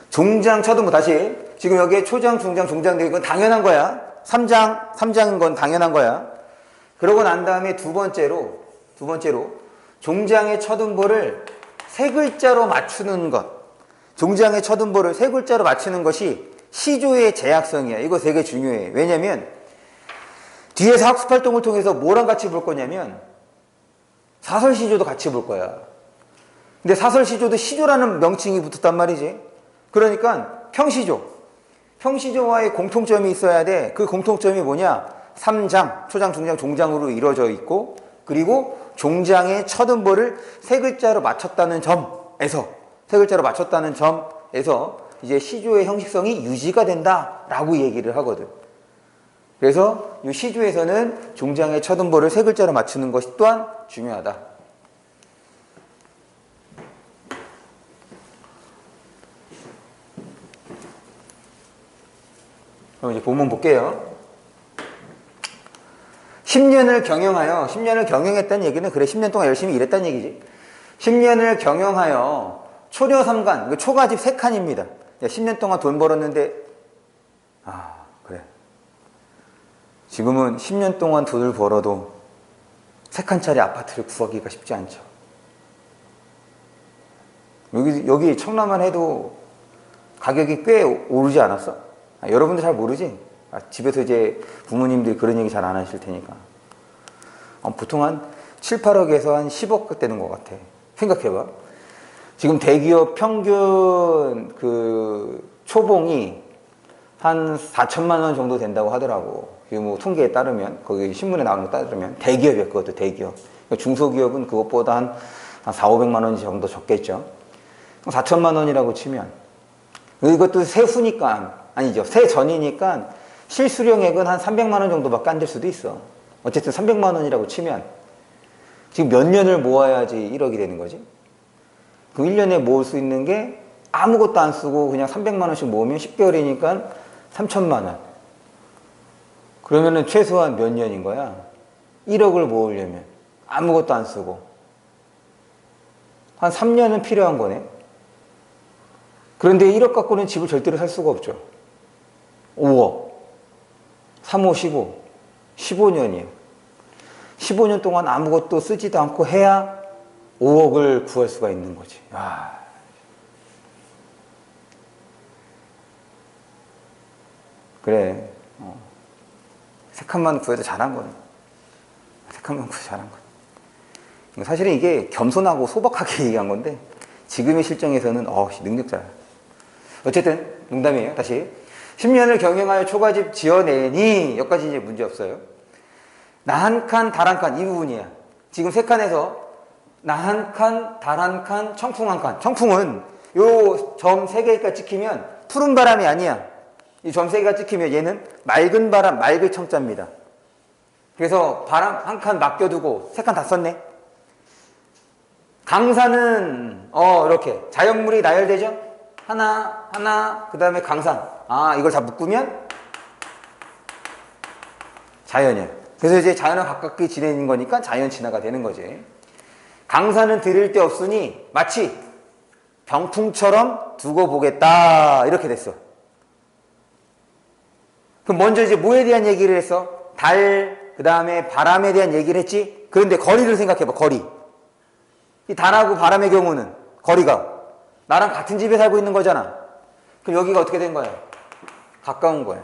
종장, 첫음보. 다시 지금 여기에 초장, 중장, 종장 되어 있건 당연한 거야. 3장인 건 당연한 거야. 그러고 난 다음에 두 번째로 종장의 첫음보를 세 글자로 맞추는 것. 종장의 첫음보를 세 글자로 맞추는 것이 시조의 제약성이야. 이거 되게 중요해. 왜냐면 뒤에서 학습활동을 통해서 뭐랑 같이 볼 거냐면 사설시조도 같이 볼 거야. 근데 사설시조도 시조라는 명칭이 붙었단 말이지. 그러니까 평시조와의 공통점이 있어야 돼. 그 공통점이 뭐냐? 3장, 초장, 중장, 종장으로 이루어져 있고, 그리고 종장의 첫음보를 세 글자로 맞췄다는 점에서 이제 시조의 형식성이 유지가 된다라고 얘기를 하거든. 그래서 이 시조에서는 종장의 첫음보를 세 글자로 맞추는 것이 또한 중요하다. 그럼 이제 본문 볼게요. 10년을 경영했다는 얘기는, 그래 10년 동안 열심히 일했다는 얘기지. 10년을 경영하여 초려삼간, 초가집 3칸입니다. 10년 동안 돈 벌었는데, 그래. 지금은 10년 동안 돈을 벌어도 3칸짜리 아파트를 구하기가 쉽지 않죠. 여기 청라만 해도 가격이 꽤 오르지 않았어? 여러분들 잘 모르지? 집에서 이제 부모님들이 그런 얘기 잘 안 하실 테니까. 보통 한 7, 8억에서 한 10억 되는 것 같아. 생각해봐. 지금 대기업 평균 그 초봉이 한 4천만 원 정도 된다고 하더라고. 뭐 통계에 따르면, 거기 신문에 나오는 거 따르면 대기업이야, 그것도 대기업. 중소기업은 그것보다 한 4, 500만 원 정도 적겠죠. 4천만 원이라고 치면, 이것도 세후니까, 아니죠, 세전이니까 실수령액은 한 300만 원 정도밖에 안 될 수도 있어. 어쨌든 300만 원이라고 치면 지금 몇 년을 모아야지 1억이 되는 거지? 그 1년에 모을 수 있는 게 아무것도 안 쓰고 그냥 300만 원씩 모으면 10개월이니까 3천만 원. 그러면은 최소한 몇 년인 거야? 1억을 모으려면 아무것도 안 쓰고 한 3년은 필요한 거네. 그런데 1억 갖고는 집을 절대로 살 수가 없죠. 5억 3, 5, 15 15년이에요 15년 동안 아무것도 쓰지도 않고 해야 5억을 구할 수가 있는 거지. 와. 그래. 세 칸만 구해도 잘한 거네. 세 칸만 구해도 잘한 거네. 사실은 이게 겸손하고 소박하게 얘기한 건데 지금의 실정에서는 능력자야. 어쨌든 농담이에요. 다시 10년을 경영하여 초가집 지어내니 여기까지 이제 문제 없어요. 나 한 칸, 달 한 칸 이 부분이야. 지금 세 칸에서 나 한 칸, 달 한 칸, 청풍 한 칸. 청풍은 요 점 세 개가 찍히면 푸른 바람이 아니야. 이 점 세 개가 찍히면 얘는 맑은 바람, 맑을 청자입니다. 그래서 바람 한 칸 맡겨두고 세 칸 다 썼네. 강산은 이렇게 자연물이 나열되죠? 하나 그 다음에 강산. 이걸 다 묶으면 자연이야. 그래서 이제 자연과 가깝게 지내는 거니까 자연 친화가 되는 거지. 강산은 들일 데 없으니 마치 병풍처럼 두고 보겠다 이렇게 됐어. 그럼 먼저 이제 뭐에 대한 얘기를 했어? 달, 그 다음에 바람에 대한 얘기를 했지? 그런데 거리를 생각해봐. 거리. 이 달하고 바람의 경우는 거리가 나랑 같은 집에 살고 있는 거잖아. 그럼 여기가 어떻게 된 거야? 가까운 거야.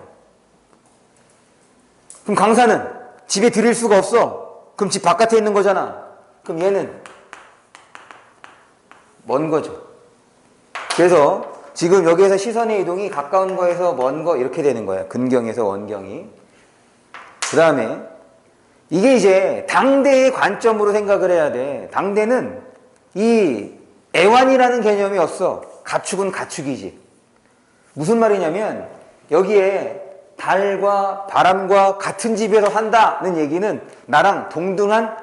그럼 강산은 집에 들일 수가 없어. 그럼 집 바깥에 있는 거잖아. 그럼 얘는 먼 거죠. 그래서 지금 여기에서 시선의 이동이 가까운 거에서 먼 거 이렇게 되는 거야. 근경에서 원경이. 그 다음에 이게 이제 당대의 관점으로 생각을 해야 돼. 당대는 이 애완이라는 개념이 없어. 가축은 가축이지. 무슨 말이냐면 여기에 달과 바람과 같은 집에서 산다는 얘기는 나랑 동등한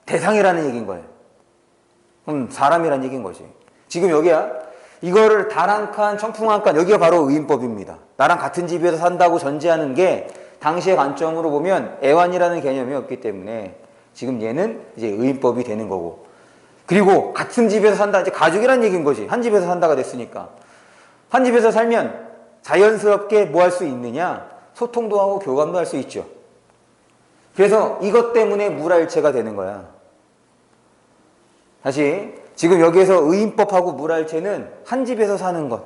대상이라는 얘기인 거예요. 그럼 사람이라는 얘기인 거지. 지금 여기야. 이거를 달 한 칸, 청풍 한 칸, 여기가 바로 의인법입니다. 나랑 같은 집에서 산다고 전제하는 게 당시의 관점으로 보면 애완이라는 개념이 없기 때문에 지금 얘는 이제 의인법이 되는 거고. 그리고 같은 집에서 산다, 이제 가족이라는 얘기인 거지. 한 집에서 산다가 됐으니까. 한 집에서 살면 자연스럽게 뭐 할 수 있느냐? 소통도 하고 교감도 할 수 있죠. 그래서 이것 때문에 물화일체가 되는 거야. 다시 지금 여기에서 의인법하고 물화일체는 한 집에서 사는 것.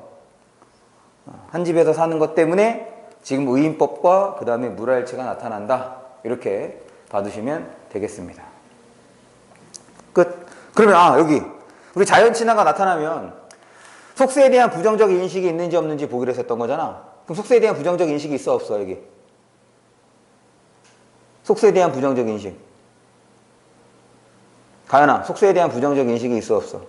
한 집에서 사는 것 때문에 지금 의인법과 그 다음에 물화일체가 나타난다. 이렇게 봐두시면 되겠습니다. 끝. 그러면 여기 우리 자연친화가 나타나면 속세에 대한 부정적 인식이 있는지 없는지 보기로 했었던 거잖아. 그럼 속세에 대한 부정적 인식이 있어 없어 여기? 속세에 대한 부정적 인식. 가연아, 속세에 대한 부정적 인식이 있어 없어?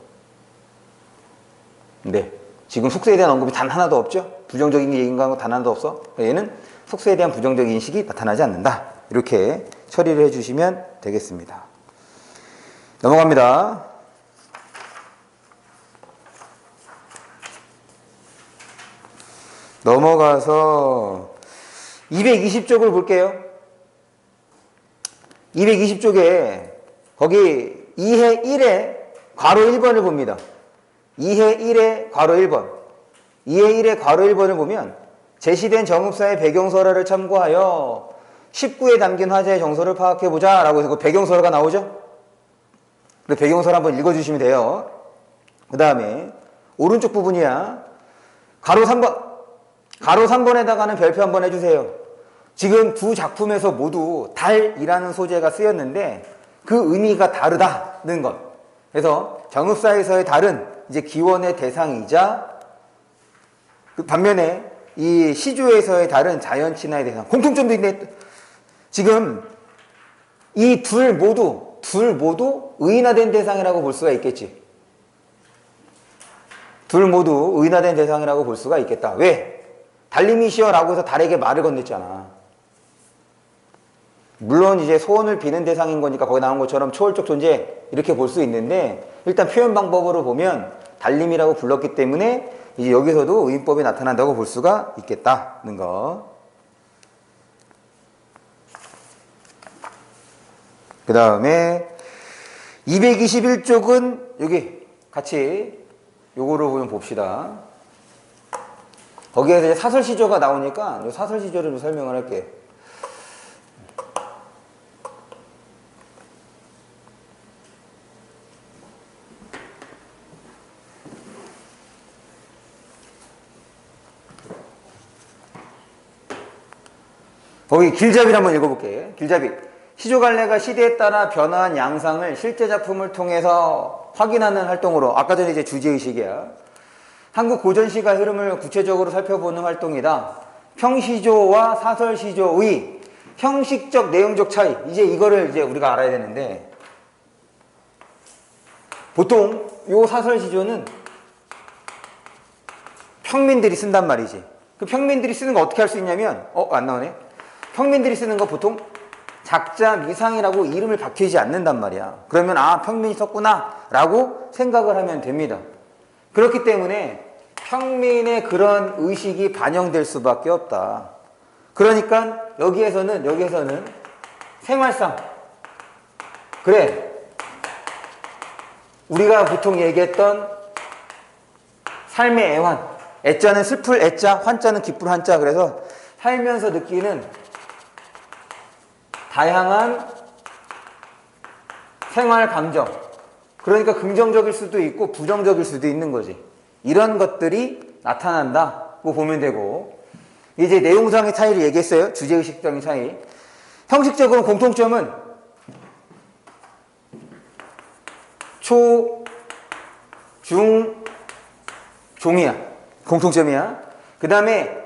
네. 지금 속세에 대한 언급이 단 하나도 없죠? 부정적인 얘기가 단 하나도 없어? 얘는 속세에 대한 부정적 인식이 나타나지 않는다. 이렇게 처리를 해주시면 되겠습니다. 넘어갑니다. 넘어가서 220쪽을 볼게요. 220쪽에 거기 2해 1에 괄호 1번을 봅니다. 2해 1에 괄호 1번. 2해 1에 괄호 1번을 보면 제시된 정읍사의 배경설화를 참고하여 19에 담긴 화재의 정서를 파악해보자 라고 해서 그 배경설화가 나오죠. 그 배경설 한번 읽어주시면 돼요. 그 다음에 오른쪽 부분이야. 가로 3번. 가로 3번에다가는 별표 한번 해주세요. 지금 두 작품에서 모두 달이라는 소재가 쓰였는데 그 의미가 다르다는 것. 그래서 정읍사에서의 달은 이제 기원의 대상이자 그 반면에 이 시조에서의 달은 자연친화의 대상. 공통점도 있네. 지금 이 둘 모두 의인화된 대상이라고 볼 수가 있겠지. 둘 모두 의인화된 대상이라고 볼 수가 있겠다. 왜? 달님이시여라고 해서 달에게 말을 건넸잖아. 물론 이제 소원을 비는 대상인 거니까 거기 나온 것처럼 초월적 존재 이렇게 볼 수 있는데, 일단 표현 방법으로 보면 달님이라고 불렀기 때문에 이제 여기서도 의인법이 나타난다고 볼 수가 있겠다는 거. 그 다음에 221쪽은 여기 같이 요거를 보면 봅시다. 거기에서 이제 사설시조가 나오니까 요 사설시조를 좀 설명을 할게요. 거기 길잡이를 한번 읽어볼게요. 길잡이. 시조갈래가 시대에 따라 변화한 양상을 실제 작품을 통해서 확인하는 활동으로, 아까 전에 이제 주제의식이야. 한국 고전시가 흐름을 구체적으로 살펴보는 활동이다. 평시조와 사설시조의 형식적, 내용적 차이. 이제 이거를 이제 우리가 알아야 되는데, 보통 요 사설시조는 평민들이 쓴단 말이지. 그 평민들이 쓰는 거 어떻게 할 수 있냐면, 안 나오네. 평민들이 쓰는 거 보통 작자, 미상이라고 이름을 박히지 않는단 말이야. 그러면 평민이 썼구나 라고 생각을 하면 됩니다. 그렇기 때문에 평민의 그런 의식이 반영될 수밖에 없다. 그러니까 여기에서는 생활상, 그래, 우리가 보통 얘기했던 삶의 애환, 애자는 슬플 애자, 환자는 기쁠 한자. 그래서 살면서 느끼는 다양한 생활 감정, 그러니까 긍정적일 수도 있고 부정적일 수도 있는 거지. 이런 것들이 나타난다고 보면 되고, 이제 내용상의 차이를 얘기했어요. 주제의식적인 차이. 형식적으로 공통점은 초, 중, 종이야. 공통점이야. 그 다음에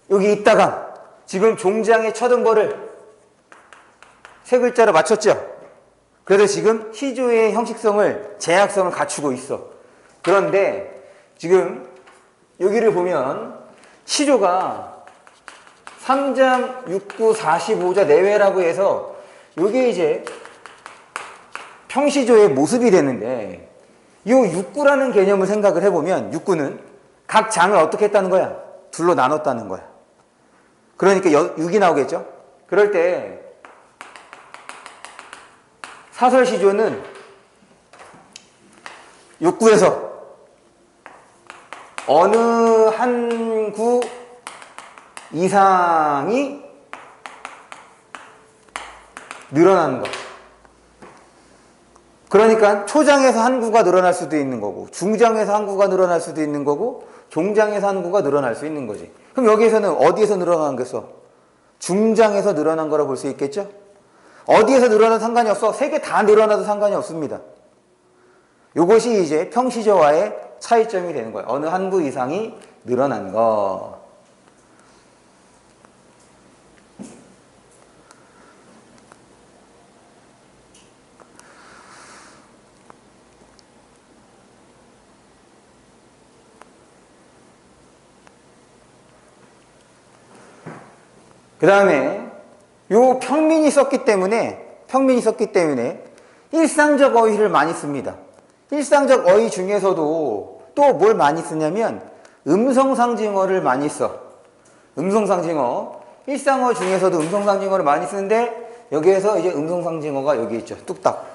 여기 있다가 지금 종장의 첫 음보를 세 글자로 맞췄죠. 그래서 지금 시조의 형식성을, 제약성을 갖추고 있어. 그런데 지금 여기를 보면 시조가 3장, 6구, 45자 내외라고 해서 이게 이제 평시조의 모습이 되는데, 이 6구라는 개념을 생각을 해보면 6구는 각 장을 어떻게 했다는 거야? 둘로 나눴다는 거야. 그러니까 6이 나오겠죠? 그럴 때 사설시조는 6구에서 어느 한 구 이상이 늘어나는 거. 그러니까 초장에서 한 구가 늘어날 수도 있는 거고, 중장에서 한 구가 늘어날 수도 있는 거고, 종장에서 한 구가 늘어날 수 있는 거지. 그럼 여기에서는 어디에서 늘어난 거겠어? 중장에서 늘어난 거라 볼 수 있겠죠? 어디에서 늘어나도 상관이 없어. 세 개 다 늘어나도 상관이 없습니다. 이것이 이제 평시조와의 차이점이 되는 거예요. 어느 한 구 이상이 늘어난 거. 그 다음에 요 평민이 썼기 때문에 일상적 어휘를 많이 씁니다. 일상적 어휘 중에서도 또 뭘 많이 쓰냐면 음성상징어를 많이 써. 음성상징어. 일상어 중에서도 음성상징어를 많이 쓰는데, 여기에서 이제 음성상징어가 여기 있죠. 뚝딱.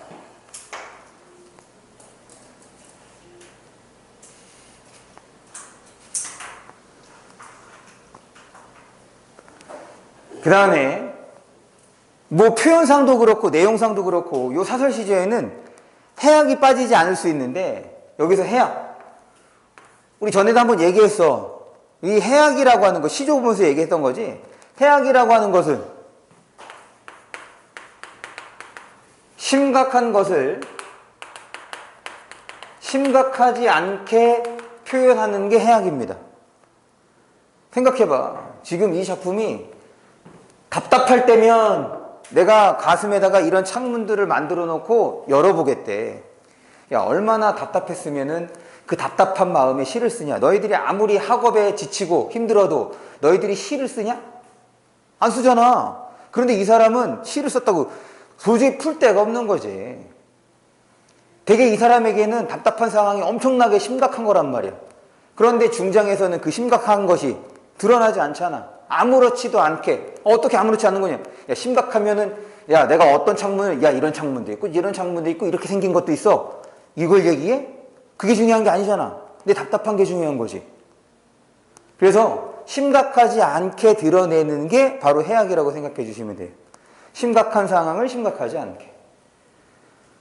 그 다음에 뭐 표현상도 그렇고 내용상도 그렇고 요 사설시조에는 해악이 빠지지 않을 수 있는데, 여기서 해악, 우리 전에도 한번 얘기했어. 이 해악이라고 하는 거 시조 보면서 얘기했던 거지. 해악이라고 하는 것은 심각한 것을 심각하지 않게 표현하는 게 해악입니다. 생각해봐. 지금 이 작품이 답답할 때면 내가 가슴에다가 이런 창문들을 만들어 놓고 열어보겠대. 야, 얼마나 답답했으면은 그 답답한 마음에 시를 쓰냐? 너희들이 아무리 학업에 지치고 힘들어도 너희들이 시를 쓰냐? 안 쓰잖아. 그런데 이 사람은 시를 썼다고 도저히 풀 데가 없는 거지. 되게 이 사람에게는 답답한 상황이 엄청나게 심각한 거란 말이야. 그런데 중장에서는 그 심각한 것이 드러나지 않잖아. 아무렇지도 않게. 어떻게 아무렇지 않은 거냐? 야, 심각하면은, 야, 내가 어떤 창문을, 야, 이런 창문도 있고, 이런 창문도 있고, 이렇게 생긴 것도 있어. 이걸 얘기해? 그게 중요한 게 아니잖아. 근데 답답한 게 중요한 거지. 그래서 심각하지 않게 드러내는 게 바로 해악이라고 생각해 주시면 돼요. 심각한 상황을 심각하지 않게.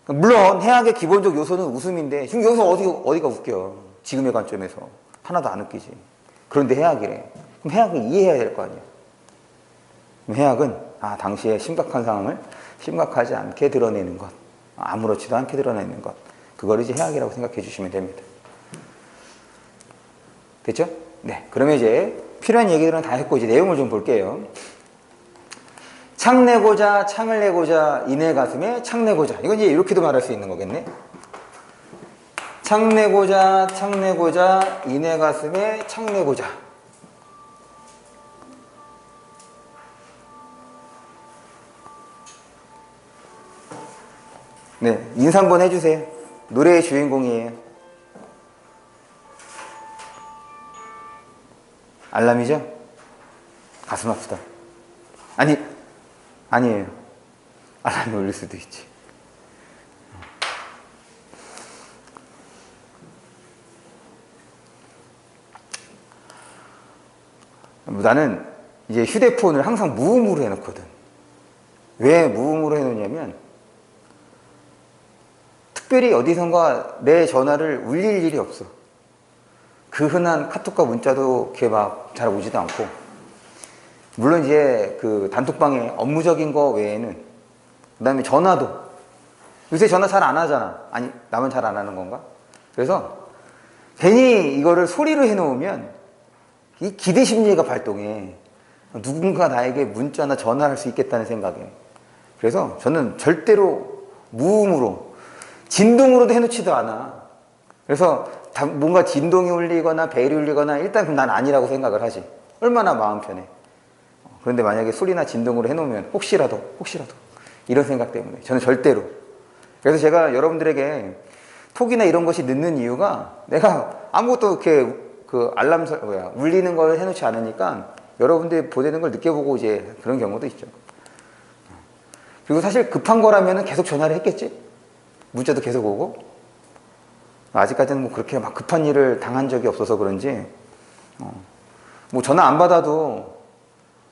물론 해악의 기본적 요소는 웃음인데 지금 여기서 어디가 웃겨. 지금의 관점에서 하나도 안 웃기지. 그런데 해악이래. 그럼 해악을 이해해야 될 거 아니야. 그럼 해악은 당시의 심각한 상황을 심각하지 않게 드러내는 것, 아무렇지도 않게 드러내는 것, 그걸 이제 해악이라고 생각해 주시면 됩니다. 됐죠? 네. 그러면 이제 필요한 얘기들은 다 했고 이제 내용을 좀 볼게요. 창내고자, 창을 내고자, 이내 가슴에 창내고자. 이건 이제 이렇게도 말할 수 있는 거겠네. 창내고자, 창내고자, 이내 가슴에 창내고자. 네, 인사 한번 해주세요. 노래의 주인공이에요. 알람이죠? 가슴 아프다. 아니에요. 알람이 울릴 수도 있지. 나는 이제 휴대폰을 항상 무음으로 해놓거든. 왜 무음으로 해놓냐면 특별히 어디선가 내 전화를 울릴 일이 없어. 그 흔한 카톡과 문자도 이렇게 막 잘 오지도 않고, 물론 이제 그 단톡방에 업무적인 거 외에는, 그 다음에 전화도 요새 전화 잘 안 하잖아. 아니, 나만 잘 안 하는 건가? 그래서 괜히 이거를 소리로 해놓으면 이 기대 심리가 발동해. 누군가 나에게 문자나 전화할 수 있겠다는 생각에. 그래서 저는 절대로 무음으로, 진동으로도 해놓지도 않아. 그래서 뭔가 진동이 울리거나 벨이 울리거나 일단 그럼 난 아니라고 생각을 하지. 얼마나 마음 편해. 그런데 만약에 소리나 진동으로 해놓으면 혹시라도 이런 생각 때문에 저는 절대로. 그래서 제가 여러분들에게 톡이나 이런 것이 늦는 이유가 내가 아무것도 이렇게 그 알람 울리는 걸 해놓지 않으니까 여러분들이 보내는 걸 늦게 보고 이제 그런 경우도 있죠. 그리고 사실 급한 거라면 계속 전화를 했겠지. 문자도 계속 오고. 아직까지는 뭐 그렇게 막 급한 일을 당한 적이 없어서 그런지 뭐 전화 안 받아도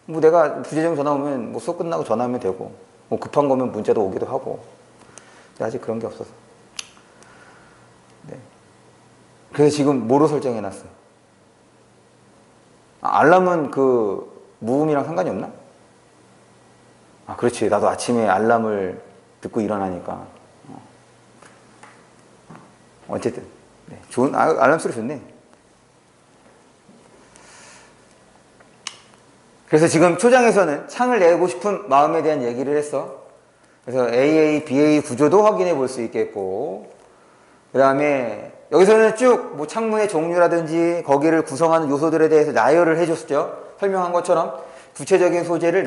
뭐 내가 부재중 전화 오면 뭐 수업 끝나고 전화하면 되고, 뭐 급한 거면 문자도 오기도 하고. 아직 그런 게 없어서. 네. 그래서 지금 뭐로 설정해놨어? 알람은 그 무음이랑 상관이 없나? 그렇지. 나도 아침에 알람을 듣고 일어나니까. 어쨌든 네, 좋은 알람 소리 좋네. 그래서 지금 초장에서는 창을 내고 싶은 마음에 대한 얘기를 했어. 그래서 AA, BA 구조도 확인해 볼 수 있겠고, 그 다음에 여기서는 쭉 뭐 창문의 종류라든지 거기를 구성하는 요소들에 대해서 나열을 해줬죠. 설명한 것처럼 구체적인 소재를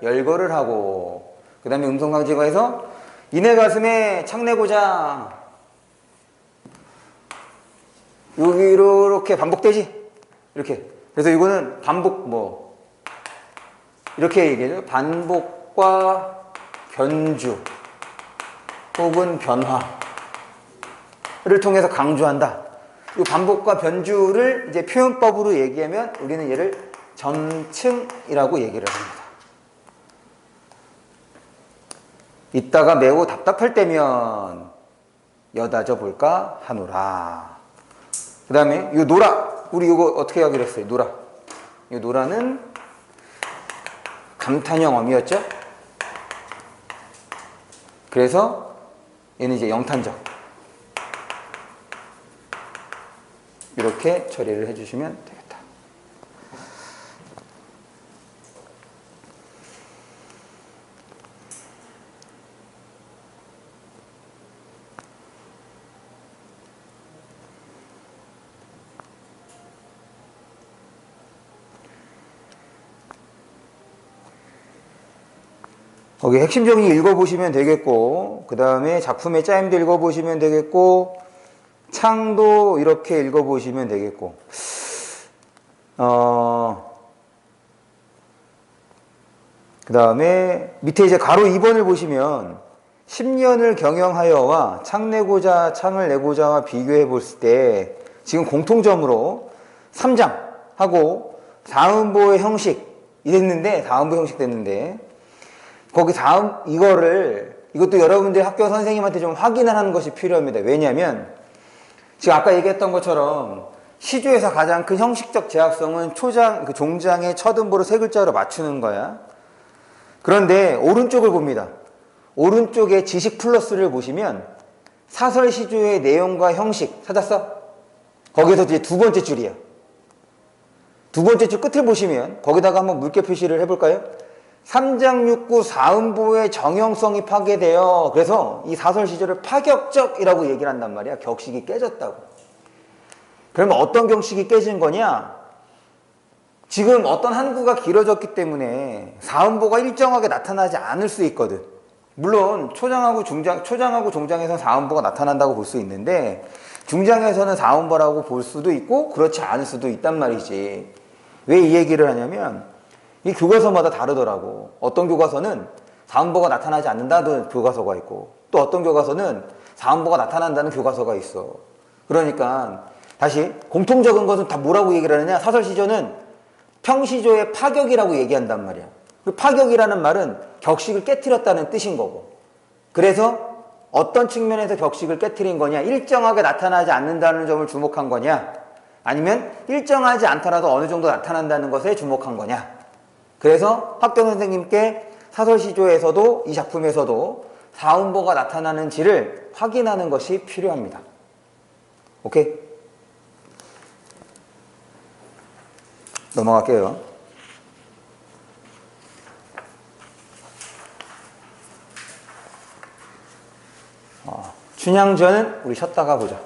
열거를 하고, 그 다음에 음성강제가에서 이내 가슴에 창 내고자, 여기 이렇게 반복되지? 이렇게. 그래서 이거는 반복 이렇게 얘기해요. 반복과 변주 혹은 변화를 통해서 강조한다. 이 반복과 변주를 이제 표현법으로 얘기하면 우리는 얘를 점층이라고 얘기를 합니다. 이따가 매우 답답할 때면 여다져 볼까 하노라. 그 다음에 이 노라, 우리 이거 어떻게 하기로 했어요? 노라. 이 노라는 감탄형 어미였죠? 그래서 얘는 이제 영탄적. 이렇게 처리를 해주시면 되겠다. 거기 핵심 정리 읽어보시면 되겠고, 그 다음에 작품의 짜임도 읽어보시면 되겠고, 창도 이렇게 읽어보시면 되겠고, 그 다음에 밑에 이제 가로 2번을 보시면 10년을 경영하여와 창을 내고자와 비교해 볼 때 지금 공통점으로 3장하고 다음보의 형식 이랬는데, 다음보 형식 됐는데, 거기 이것도 여러분들 학교 선생님한테 좀 확인을 하는 것이 필요합니다. 왜냐하면 지금 아까 얘기했던 것처럼 시조에서 가장 큰 형식적 제약성은 종장의 첫 음보를 세 글자로 맞추는 거야. 그런데 오른쪽을 봅니다. 오른쪽에 지식 플러스를 보시면 사설 시조의 내용과 형식 찾았어? 거기서 이제 두 번째 줄이야. 두 번째 줄 끝을 보시면 거기다가 한번 물개 표시를 해볼까요? 3장 6구 4음보의 정형성이 파괴되어, 그래서 이 사설 시조를 파격적이라고 얘기를 한단 말이야. 격식이 깨졌다고. 그러면 어떤 격식이 깨진 거냐? 지금 어떤 한 구가 길어졌기 때문에 4음보가 일정하게 나타나지 않을 수 있거든. 물론 초장하고 종장에서는 4음보가 나타난다고 볼 수 있는데, 중장에서는 4음보라고 볼 수도 있고 그렇지 않을 수도 있단 말이지. 왜 이 얘기를 하냐면 이 교과서마다 다르더라고. 어떤 교과서는 4음보가 나타나지 않는다는 교과서가 있고, 또 어떤 교과서는 4음보가 나타난다는 교과서가 있어. 그러니까 다시 공통적인 것은 다 뭐라고 얘기를 하느냐? 사설시조는 평시조의 파격이라고 얘기한단 말이야. 그 파격이라는 말은 격식을 깨트렸다는 뜻인 거고, 그래서 어떤 측면에서 격식을 깨트린 거냐? 일정하게 나타나지 않는다는 점을 주목한 거냐? 아니면 일정하지 않더라도 어느 정도 나타난다는 것에 주목한 거냐? 그래서 학교 선생님께 사설시조에서도 이 작품에서도 4음보가 나타나는지를 확인하는 것이 필요합니다. 오케이? 넘어갈게요. 춘향전은 우리 쉬었다가 보자.